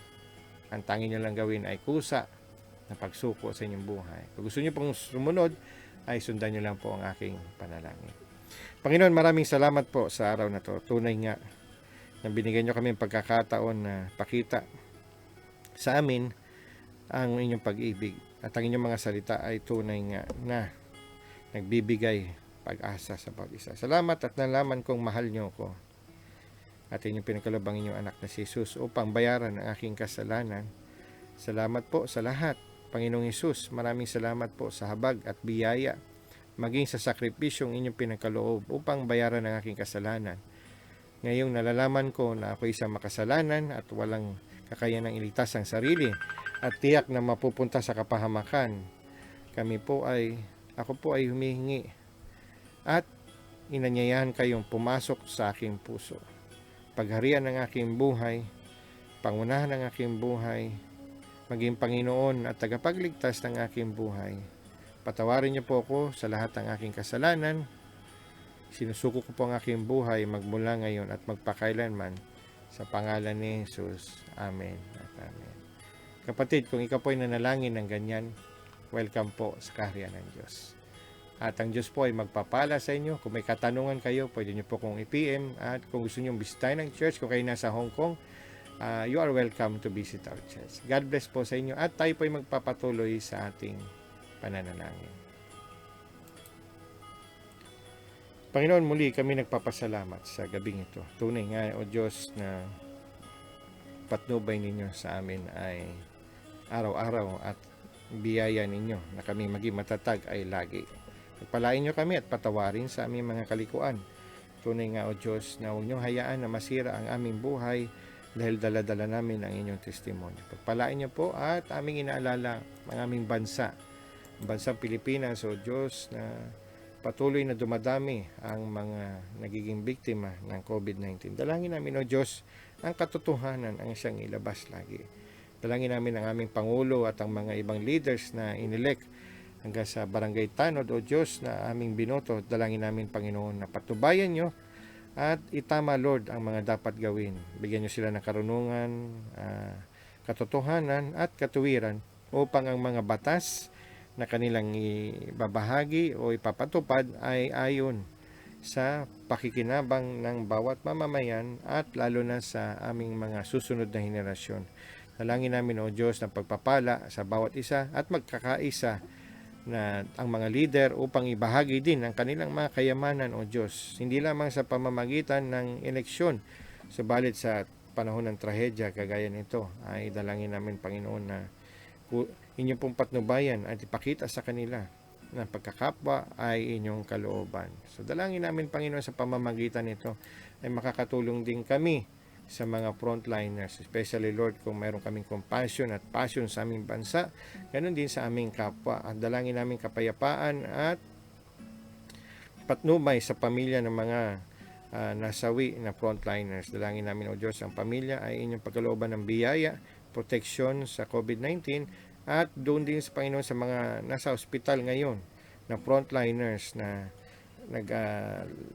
Ang tanging nyo lang gawin ay kusa na pagsuko sa inyong buhay. Kung gusto nyo pong sumunod, ay sundan nyo lang po ang aking panalangin. Panginoon, maraming salamat po sa araw na to. Tunay nga na binigyan nyo kami pagkakataon na pakita sa amin ang inyong pag-ibig. At ang inyong mga salita ay tunay nga na nagbibigay pag-asa sa bawat isa. Salamat at nalaman kong mahal nyo ko. At inyong pinagkaloob ang inyong anak na si Jesus upang bayaran ang aking kasalanan. Salamat po sa lahat. Panginoong Hesus, maraming salamat po sa habag at biyaya, maging sa sakripisyong inyong pinagkaloob upang bayaran ang aking kasalanan. Ngayong nalalaman ko na ako isang makasalanan at walang kakayanang iligtas ang sarili at tiyak na mapupunta sa kapahamakan, ako po ay humihingi at inanyayahan kayong pumasok sa aking puso. Pagharian ng aking buhay, pangunahan ng aking buhay, maging Panginoon at tagapagligtas ng aking buhay. Patawarin niyo po ako sa lahat ng aking kasalanan. Sinusuko ko po ang aking buhay magmula ngayon at magpakailanman sa pangalan ni Jesus. Amen at amen. Kapatid, kung ikaw po ay nanalangin ng ganyan, welcome po sa kaharian ng Diyos. At ang Diyos po ay magpapala sa inyo. Kung may katanungan kayo, pwede niyo po kong i-PM. At kung gusto niyo bisitahin ng church, kung kayo nasa Hong Kong, you are welcome to visit our church. God bless po sa inyo. At tayo po ay magpapatuloy sa ating pananalangin. Panginoon, muli kami nagpapasalamat sa gabing ito. Tunay nga, O Diyos, na patnubay ninyo sa amin ay araw-araw at biyaya ninyo na kami maging matatag ay lagi. Pagpalain nyo kami at patawarin sa aming mga kalikuan. Tunay nga, O Diyos, na huwag nyo hayaan na masira ang aming buhay dahil dala-dala namin ang inyong testimonyo. Pagpalain nyo po at aming inaalala ang aming bansa, ang bansang Pilipinas, O Diyos, na patuloy na dumadami ang mga nagiging biktima ng COVID-19. Dalangin namin, O Diyos, ang katotohanan ang siyang ilabas lagi. Dalangin namin ang aming Pangulo at ang mga ibang leaders na inelect hanggang sa barangay tanod, O Diyos, na aming binoto. Dalangin namin, Panginoon, na patubayan nyo at itama, Lord, ang mga dapat gawin. Bigyan nyo sila ng karunungan, katotohanan at katuwiran upang ang mga batas na kanilang ibabahagi o ipapatupad ay ayon sa pakikinabang ng bawat mamamayan at lalo na sa aming mga susunod na henerasyon. Dalangin namin, O Diyos, ng pagpapala sa bawat isa at magkakaisa na ang mga leader upang ibahagi din ang kanilang mga kayamanan, O Diyos. Hindi lamang sa pamamagitan ng eleksyon, subalit sa panahon ng trahedya kagaya nito, ay dalangin namin, Panginoon, na inyong pong patnubayan at ipakita sa kanila na pagkakapwa ay inyong kalooban. So dalangin namin, Panginoon, sa pamamagitan nito ay makakatulong din kami sa mga frontliners, especially, Lord, kung mayroon kaming compassion at passion sa aming bansa, ganun din sa aming kapwa. At dalangin namin kapayapaan at patnubay sa pamilya ng mga nasawi na frontliners. Dalangin namin, O Diyos, ang pamilya ay inyong pagkalooban ng biyaya, proteksyon sa COVID-19 at doon din sa Panginoon sa mga nasa ospital ngayon na frontliners na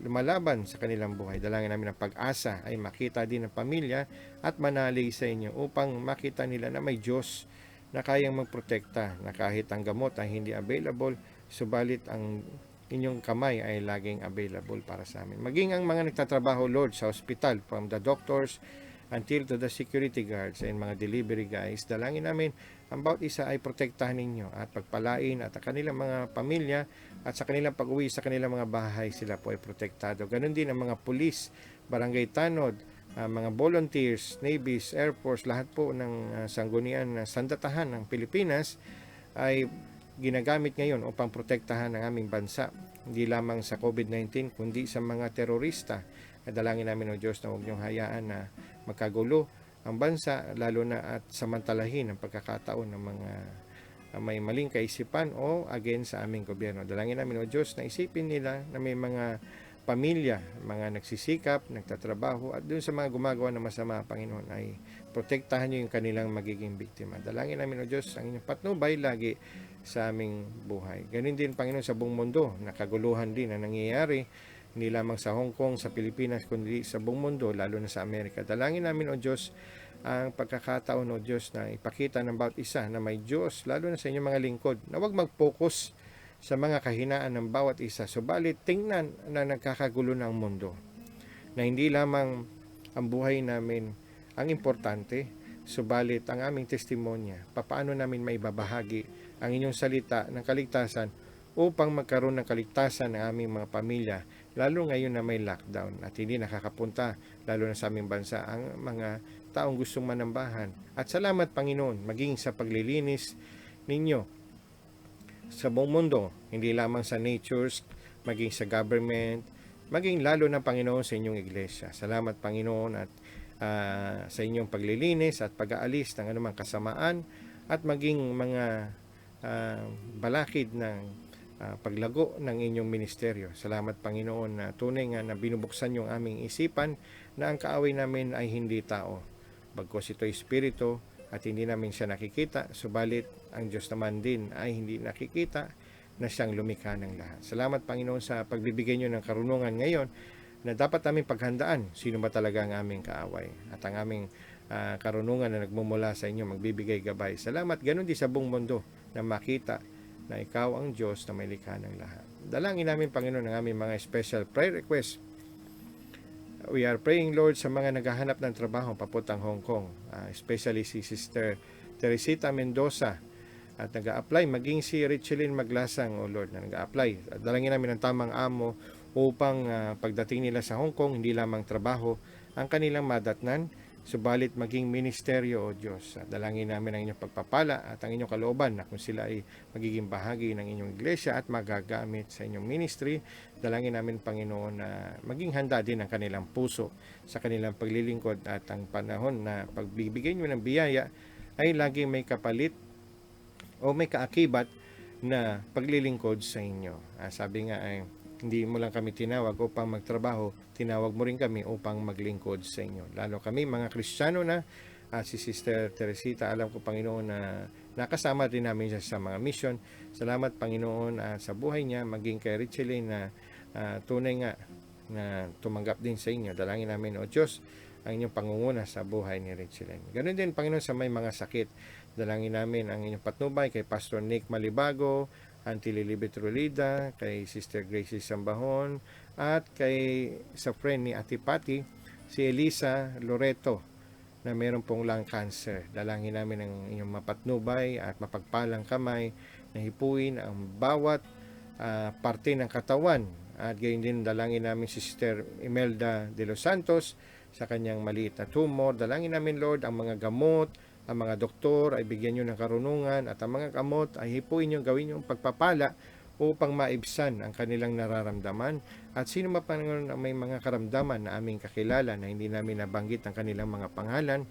lumalaban sa kanilang buhay. Dalangin namin ang pag-asa ay makita din ng pamilya at manalig sa inyo upang makita nila na may Diyos na kayang magprotekta, na kahit ang gamot ay hindi available, subalit ang inyong kamay ay laging available para sa amin. Maging ang mga nagtatrabaho, Lord, sa hospital, from the doctors until to the security guards and mga delivery guys, dalangin namin ang bawat isa ay protektahan ninyo at pagpalain at ang kanilang mga pamilya at sa kanilang pag-uwi sa kanilang mga bahay sila po ay protektado. Ganon din ang mga pulis, barangay tanod, mga volunteers, navies, air force, lahat po ng sanggunian na sandatahan ng Pilipinas ay ginagamit ngayon upang protektahan ang aming bansa. Hindi lamang sa COVID-19 kundi sa mga terorista. Dalangin namin o Diyos na huwag niyong hayaan na magkagulo ang bansa, lalo na at samantalahin ang pagkakataon ng mga may maling kaisipan o against sa aming gobyerno. Dalangin namin o Diyos na isipin nila na may mga pamilya, mga nagsisikap, nagtatrabaho at doon sa mga gumagawa ng masama, Panginoon, ay protektahan niyo yung kanilang magiging biktima. Dalangin namin o Diyos ang inyong patnubay lagi sa aming buhay. Ganun din, Panginoon, sa buong mundo, nakaguluhan din na nangyayari hindi lamang sa Hong Kong, sa Pilipinas, kundi sa buong mundo, lalo na sa Amerika. Dalangin namin, O Diyos, ang pagkakataon, O Diyos, na ipakita ng bawat isa na may Diyos, lalo na sa inyong mga lingkod, na huwag mag-focus sa mga kahinaan ng bawat isa. Subalit, tingnan na nagkakagulo ng mundo, na hindi lamang ang buhay namin ang importante, subalit ang aming testimonya, papaano namin maibabahagi ang inyong salita ng kaligtasan upang magkaroon ng kaligtasan ng aming mga pamilya, lalo ngayon na may lockdown at hindi nakakapunta, lalo na sa aming bansa, ang mga taong gustong manambahan. At salamat, Panginoon, maging sa paglilinis ninyo sa buong mundo, hindi lamang sa natures, maging sa government, maging lalo na, Panginoon, sa inyong iglesia. Salamat, Panginoon, at sa inyong paglilinis at pag-aalis ng anumang kasamaan at maging mga balakid ng paglago ng inyong ministeryo. Salamat, Panginoon, na tunay nga na binubuksan yung aming isipan na ang kaaway namin ay hindi tao, bagkus ito ay espiritu at hindi namin siya nakikita, subalit ang Diyos naman din ay hindi nakikita na siyang lumikha ng lahat. Salamat, Panginoon, sa pagbibigay nyo ng karunungan ngayon na dapat namin paghandaan sino ba talaga ang aming kaaway at ang aming karunungan na nagmumula sa inyo magbibigay gabay. Salamat, ganun din sa buong mundo na makita na ikaw ang Diyos na may likha ng lahat. Dalangin namin, Panginoon, ang aming mga special prayer request. We are praying, Lord, sa mga naghahanap ng trabaho papuntang Hong Kong, especially si Sister Teresita Mendoza at nag-a-apply, maging si Richelyn Maglasang, O Lord, na nag-a-apply. Dalangin namin ang tamang amo upang pagdating nila sa Hong Kong, hindi lamang trabaho ang kanilang madatnan, subalit maging ministeryo, O Diyos. Dalangin namin ang inyong pagpapala at ang inyong kalooban na kung sila ay magiging bahagi ng inyong iglesia at magagamit sa inyong ministry. Dalangin namin, Panginoon, na maging handa din ang kanilang puso sa kanilang paglilingkod at ang panahon na pagbibigay nyo ng biyaya ay laging may kapalit o may kaakibat na paglilingkod sa inyo. Sabi nga ay, hindi mo lang kami tinawag upang magtrabaho, tinawag mo rin kami upang maglingkod sa inyo. Lalo kami mga Kristiyano na, si Sister Teresita, alam ko, Panginoon, na nakasama din namin siya sa mga mission. Salamat, Panginoon, sa buhay niya, maging kay Richelyn na tunay nga na tumanggap din sa inyo. Dalangin namin, O Diyos, ang inyong pangunguna sa buhay ni Richelyn. Ganun din, Panginoon, sa may mga sakit. Dalangin namin ang inyong patnubay kay Pastor Nick Malibago, Auntie Lilibet Rolida, kay Sister Gracie Sambahon, at kay sa friend ni Ate Pati, si Elisa Loreto, na meron pong lung cancer. Dalangin namin ang inyong mapatnubay at mapagpalang kamay na hipuin ang bawat parte ng katawan. At gayon din dalangin namin si Sister Imelda de los Santos sa kanyang maliit na tumor. Dalangin namin, Lord, ang mga gamot, ang mga doktor ay bigyan nyo ng karunungan at ang mga gamot ay hipuin nyo, gawin nyo pagpapala upang maibsan ang kanilang nararamdaman. At sino man Panginoon ang may mga karamdaman na aming kakilala na hindi namin nabanggit ang kanilang mga pangalan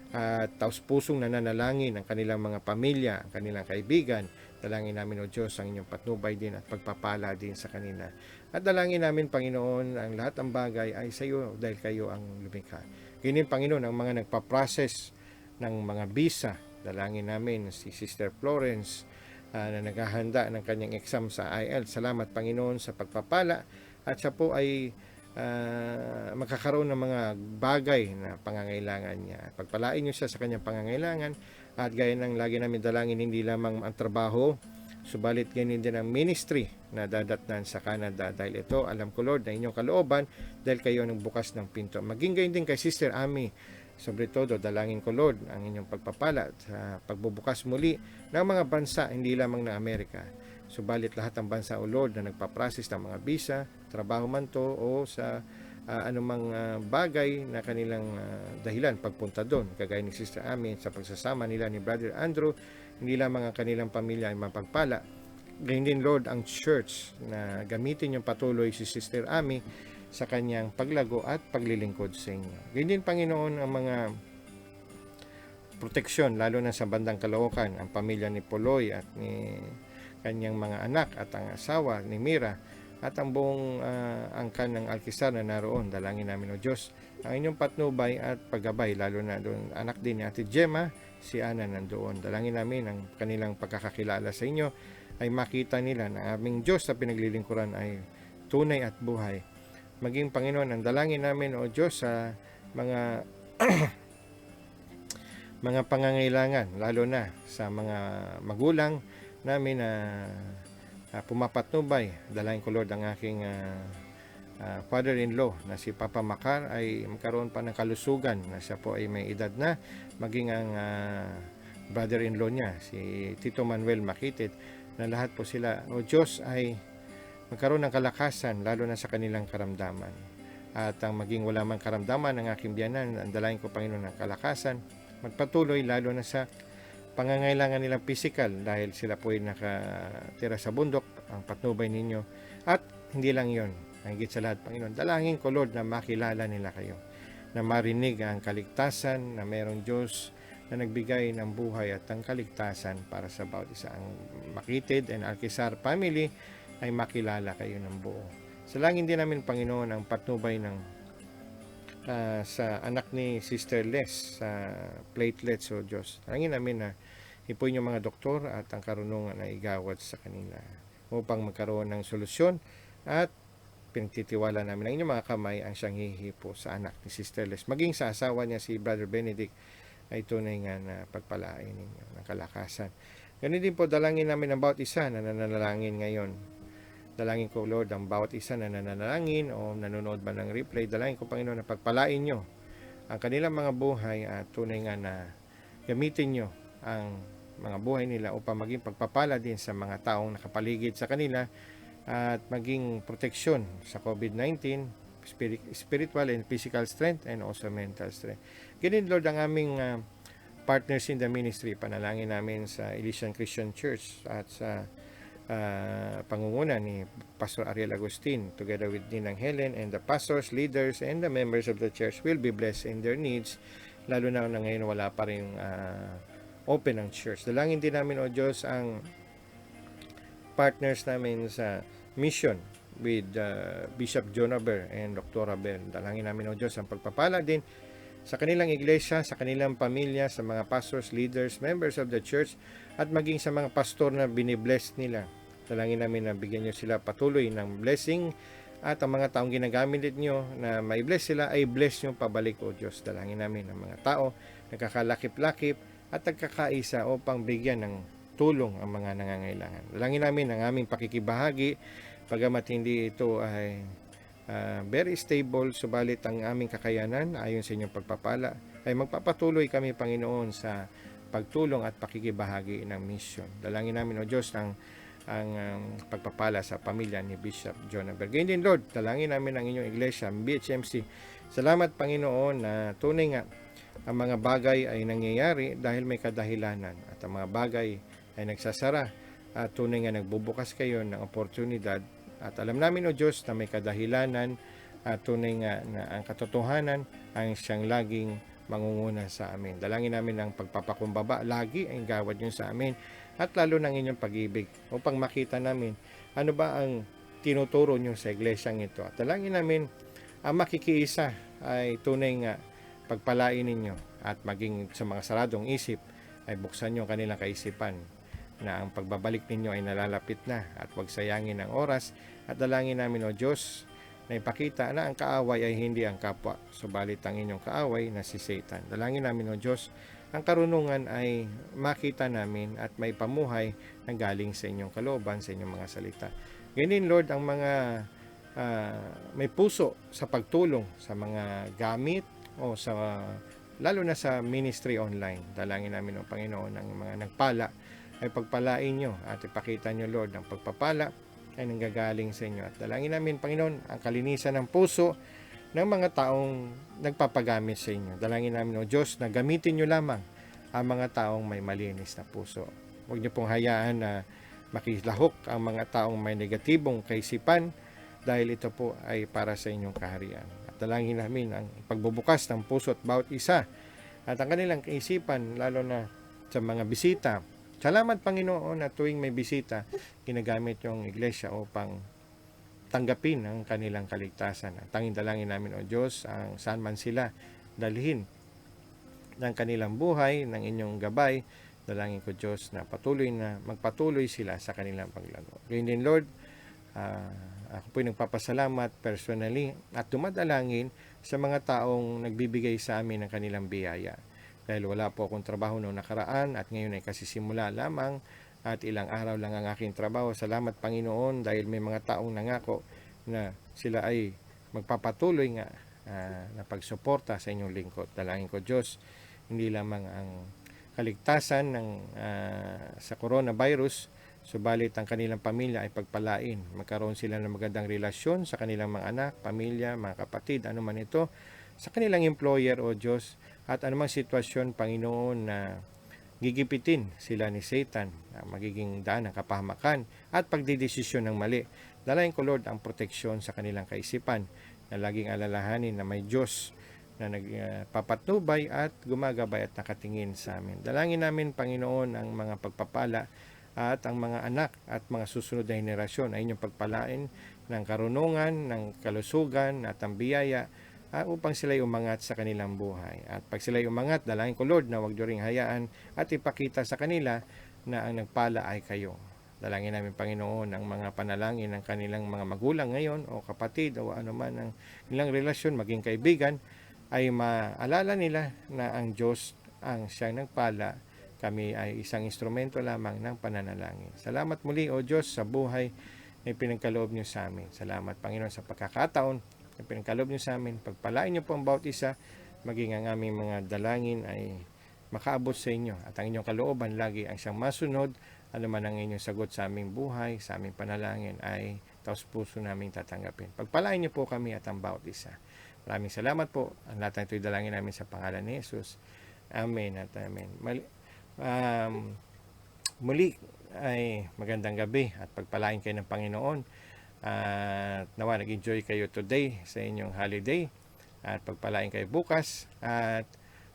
at taus-pusong nananalangin ang kanilang mga pamilya, ang kanilang kaibigan, dalangin namin, O Diyos, ang inyong patnubay din at pagpapala din sa kanila. At dalangin namin, Panginoon, ang lahat ng bagay ay sa iyo dahil kayo ang lumikha. Ganyan, Panginoon, ang mga nagpa-process ng mga visa, dalangin namin si Sister Florence na naghahanda ng kanyang exam sa IELTS. Salamat Panginoon sa pagpapala at siya po ay magkakaroon ng mga bagay na pangangailangan niya. Pagpalain niyo siya sa kanyang pangangailangan at gaya ng lagi namin dalangin, hindi lamang ang trabaho, subalit ganyan din ang ministry na dadatnan sa Canada. Dahil ito, alam ko Lord, na inyong kalooban dahil kayo ang bukas ng pinto. Maging gayon din kay Sister Ami. Sobre todo, dalangin ko Lord ang inyong pagpapala sa pagbubukas muli ng mga bansa, hindi lamang na Amerika. Subalit lahat ng bansa o Lord na nagpaprocess ng mga visa, trabaho man to o sa anumang bagay na kanilang dahilan pagpunta doon. Kagaya ni Sister Ami sa pagsasama nila ni Brother Andrew, hindi lamang ang kanilang pamilya ay mapagpala. Ganyan din Lord ang church na gamitin yung patuloy si Sister Ami sa kanyang paglago at paglilingkod sa inyo. Ganyan din Panginoon ang mga proteksyon lalo na sa bandang Caloocan, ang pamilya ni Poloy at ni kanyang mga anak at ang asawa ni Mira at ang buong angkan ng Alkisar na naroon. Dalangin namin o Diyos ang inyong patnubay at paggabay, lalo na doon anak din ni Ate Gemma, si Ana nandoon. Dalangin namin ang kanilang pagkakakilala sa inyo ay makita nila na aming Diyos na pinaglilingkuran ay tunay at buhay. Maging Panginoon, ang dalangin namin o Diyos sa mga mga pangangailangan, lalo na sa mga magulang namin na pumapatnubay. Dalangin ko Lord ang aking father-in-law na si Papa Makar ay magkaroon pa ng kalusugan, na siya po ay may edad na, maging ang brother-in-law niya si Tito Manuel Makitit, na lahat po sila o Diyos ay magkaroon ng kalakasan lalo na sa kanilang karamdaman. At ang maging wala man karamdaman ng aking biyanan, ang dalangin ko Panginoon ng kalakasan, magpatuloy lalo na sa pangangailangan nilang physical dahil sila po ay nakatira sa bundok, ang patnubay ninyo. At hindi lang yon, higit sa lahat Panginoon, dalangin ko Lord na makilala nila kayo, na marinig ang kaligtasan, na merong Diyos na nagbigay ng buhay at ang kaligtasan para sa bawat isa. Ang Makitid and Alkisar family ay makilala kayo ng buo. Salangin din namin Panginoon ang patnubay ng sa anak ni Sister Les sa platelets o Diyos. Salangin namin na ipuin yung mga doktor at ang karunungan na igawad sa kanila upang magkaroon ng solusyon, at pinagtitiwala namin ang inyong mga kamay ang siyang hihipo sa anak ni Sister Les. Maging sa asawa niya si Brother Benedict ay tunay nga na pagpalain ninyo ng kalakasan. Ganun din po dalangin namin ang bawat isa na nananalangin ngayon. Dalangin ko Lord ang bawat isa na nananalangin o nanonood ba ng replay. Dalangin ko Panginoon na pagpalain nyo ang kanilang mga buhay at tunay nga na gamitin nyo ang mga buhay nila upang maging pagpapala din sa mga taong nakapaligid sa kanila at maging proteksyon sa COVID-19, spiritual and physical strength and also mental strength. Ganun Lord ang aming partners in the ministry. Panalangin namin sa Elysian Christian Church at sa pangunguna ni Pastor Ariel Agustin together with Ninang Helen, and the pastors, leaders, and the members of the church will be blessed in their needs, lalo na ngayon wala pa rin open ang church. Dalangin din namin o Diyos ang partners namin sa mission with Bishop Jonaber and Dr. Abel. Dalangin namin o Diyos ang pagpapala din sa kanilang iglesia, sa kanilang pamilya, sa mga pastors, leaders, members of the church, at maging sa mga pastor na binibless nila. Dalangin namin na bigyan nyo sila patuloy ng blessing, at ang mga taong ginagamit nyo na may bless sila ay bless nyo pabalik o Diyos. Dalangin namin ang mga tao nagkakalakip-lakip at nagkakaisa upang bigyan ng tulong ang mga nangangailangan. Dalangin namin ang aming pakikibahagi, pagamat hindi ito ay very stable, subalit ang aming kakayanan ayon sa inyong pagpapala ay magpapatuloy kami Panginoon sa pagtulong at pakikibahagi ng mission. Dalangin namin o Diyos ang pagpapala sa pamilya ni Bishop Jonaber. Ganyan din Lord, dalangin namin ang inyong iglesia, BHMC. Salamat Panginoon na tunay nga ang mga bagay ay nangyayari dahil may kadahilanan, at ang mga bagay ay nagsasara at tunay nga nagbubukas kayo ng oportunidad. At alam namin o Diyos na may kadahilanan at tunay nga na ang katotohanan ang siyang laging mangunguna sa amin. Dalangin namin ang pagpapakumbaba lagi ay gawad nyo sa amin, at lalo ng inyong pag-ibig upang makita namin ano ba ang tinuturo nyo sa iglesyang ito. At dalangin namin ang makikiisa ay tunay nga pagpalain ninyo, at maging sa mga saradong isip ay buksan nyo kanilang kaisipan na ang pagbabalik ninyo ay nalalapit na at huwag sayangin ang oras at dalangin namin o Diyos na ipakita na ang kaaway ay hindi ang kapwa, subalit ang inyong kaaway na si Satan. Dalangin namin o Diyos, ang karunungan ay makita namin at may pamuhay na galing sa inyong kalooban, sa inyong mga salita. Ganyan Lord, ang mga may puso sa pagtulong sa mga gamit o sa lalo na sa ministry online. Dalangin namin o Panginoon ang mga nagpala ay pagpalain nyo at ipakita nyo Lord ang pagpapala ay nanggagaling sa inyo. At dalangin namin Panginoon ang kalinisan ng puso ng mga taong nagpapagamit sa inyo. Dalangin namin o Diyos na gamitin nyo lamang ang mga taong may malinis na puso. Huwag nyo pong hayaan na makilahok ang mga taong may negatibong kaisipan dahil ito po ay para sa inyong kaharian. At dalangin namin ang pagbubukas ng puso at bawat isa at ang kanilang kaisipan lalo na sa mga bisita. Salamat Panginoon na tuwing may bisita, ginagamit yung iglesia upang tanggapin ang kanilang kaligtasan. At tanging dalangin namin o Diyos, ang saan man sila dalhin ng kanilang buhay, ng inyong gabay, dalangin ko Diyos na magpatuloy sila sa kanilang paglago. Ngayon din Lord, ako po'y nagpapasalamat personally at dumadalangin sa mga taong nagbibigay sa amin ng kanilang biyaya. Dahil wala po akong trabaho noong nakaraan at ngayon ay kasisimula lamang at ilang araw lang ang aking trabaho. Salamat Panginoon dahil may mga taong nangako na sila ay magpapatuloy nga na pagsuporta sa inyong lingkod. Dalangin ko Diyos, hindi lamang ang kaligtasan sa coronavirus, subalit ang kanilang pamilya ay pagpalain. Magkaroon sila ng magandang relasyon sa kanilang mga anak, pamilya, mga kapatid, ano man ito, sa kanilang employer o Diyos, at anumang sitwasyon, Panginoon, na gigipitin sila ni Satan, na magiging daan ng kapahamakan at pagdidesisyon ng mali. Dalayan ko, Lord, ang proteksyon sa kanilang kaisipan, na laging alalahanin na may Diyos na nagpapatnubay at gumagabay at nakatingin sa amin. Dalangin namin, Panginoon, ang mga pagpapala at ang mga anak at mga susunod na henerasyon ay inyong pagpalain ng karunungan, ng kalusugan at ang biyaya upang sila'y umangat sa kanilang buhay. At pag sila'y umangat, dalangin ko Lord na huwag nyo ring hayaan at ipakita sa kanila na ang nagpala ay kayo. Dalangin namin Panginoon ang mga panalangin ng kanilang mga magulang ngayon o kapatid o anuman ang nilang relasyon, maging kaibigan, ay maalala nila na ang Diyos ang siyang nagpala. Kami ay isang instrumento lamang ng pananalangin. Salamat muli o Diyos sa buhay na pinagkaloob niyo sa amin. Salamat Panginoon sa pagkakataon na pinagkaloob niyo sa amin. Pagpalain niyo po ang bawat isa, maging ang aming mga dalangin ay makaabot sa inyo. At ang inyong kalooban lagi ang siyang masunod. Ano man ang inyong sagot sa aming buhay, sa aming panalangin ay taos puso naming tatanggapin. Pagpalain niyo po kami at ang bawat isa. Maraming salamat po. Ang lahat ng ito'y dalangin namin sa pangalan ni Jesus. Amen at amen. Muli ay magandang gabi at pagpalain kayo ng Panginoon. At nawa nag-enjoy kayo today sa inyong holiday at pagpalain kayo bukas. At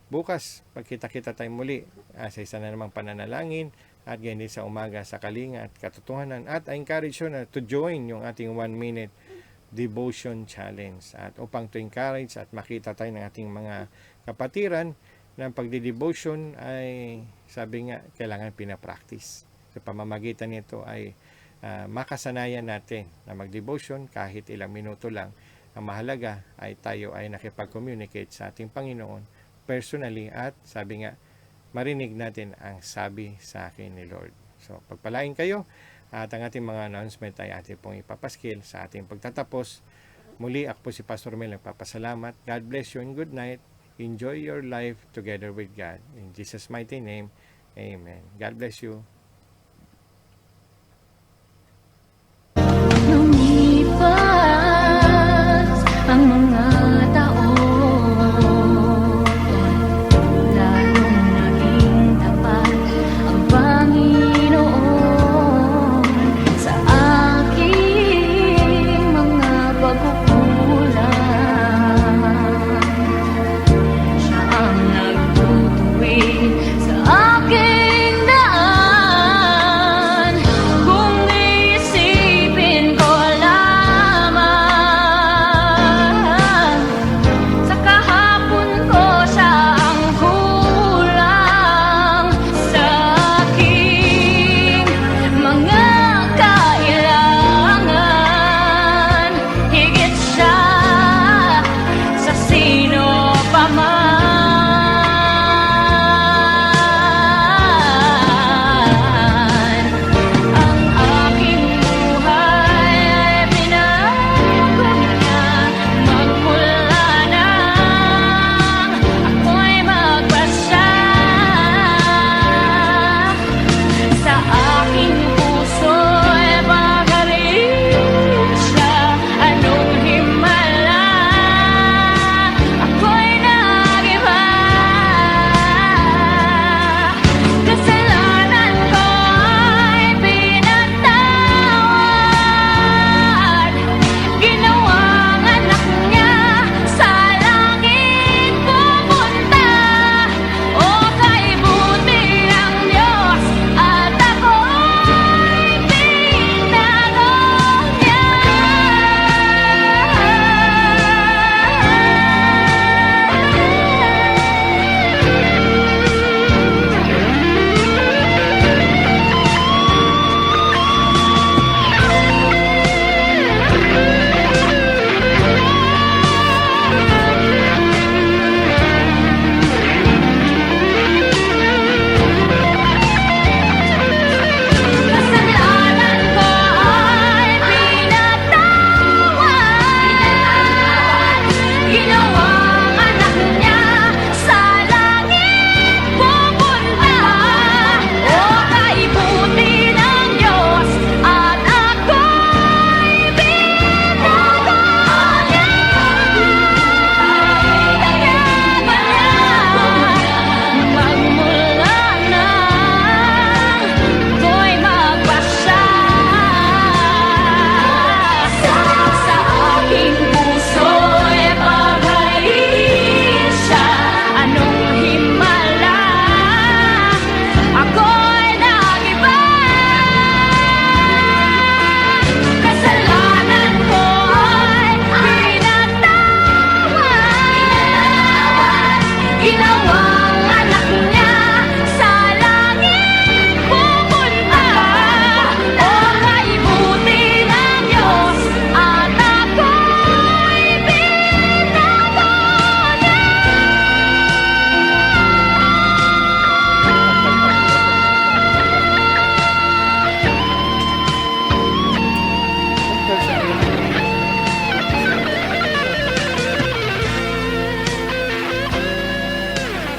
bukas pagkita-kita tayo muli sa isa na namang pananalangin at ganyan din sa umaga sa kalinga at katotohanan. At I encourage you na to join yung ating 1 minute devotion challenge at upang to encourage at makita tayo ng ating mga kapatiran na pagdi-devotion ay sabi nga kailangan pinapractice. Sa pamamagitan nito ay makasanayan natin na mag-devotion kahit ilang minuto lang. Ang mahalaga ay tayo ay nakipag-communicate sa ating Panginoon personally at sabi nga marinig natin ang sabi sa akin ni Lord. So pagpalain kayo at ang ating mga announcement ay ating pong ipapaskil sa ating pagtatapos. Muli ako po si Pastor Mel, nagpapasalamat. God bless you and good night. Enjoy your life together with God. In Jesus' mighty name, amen. God bless you.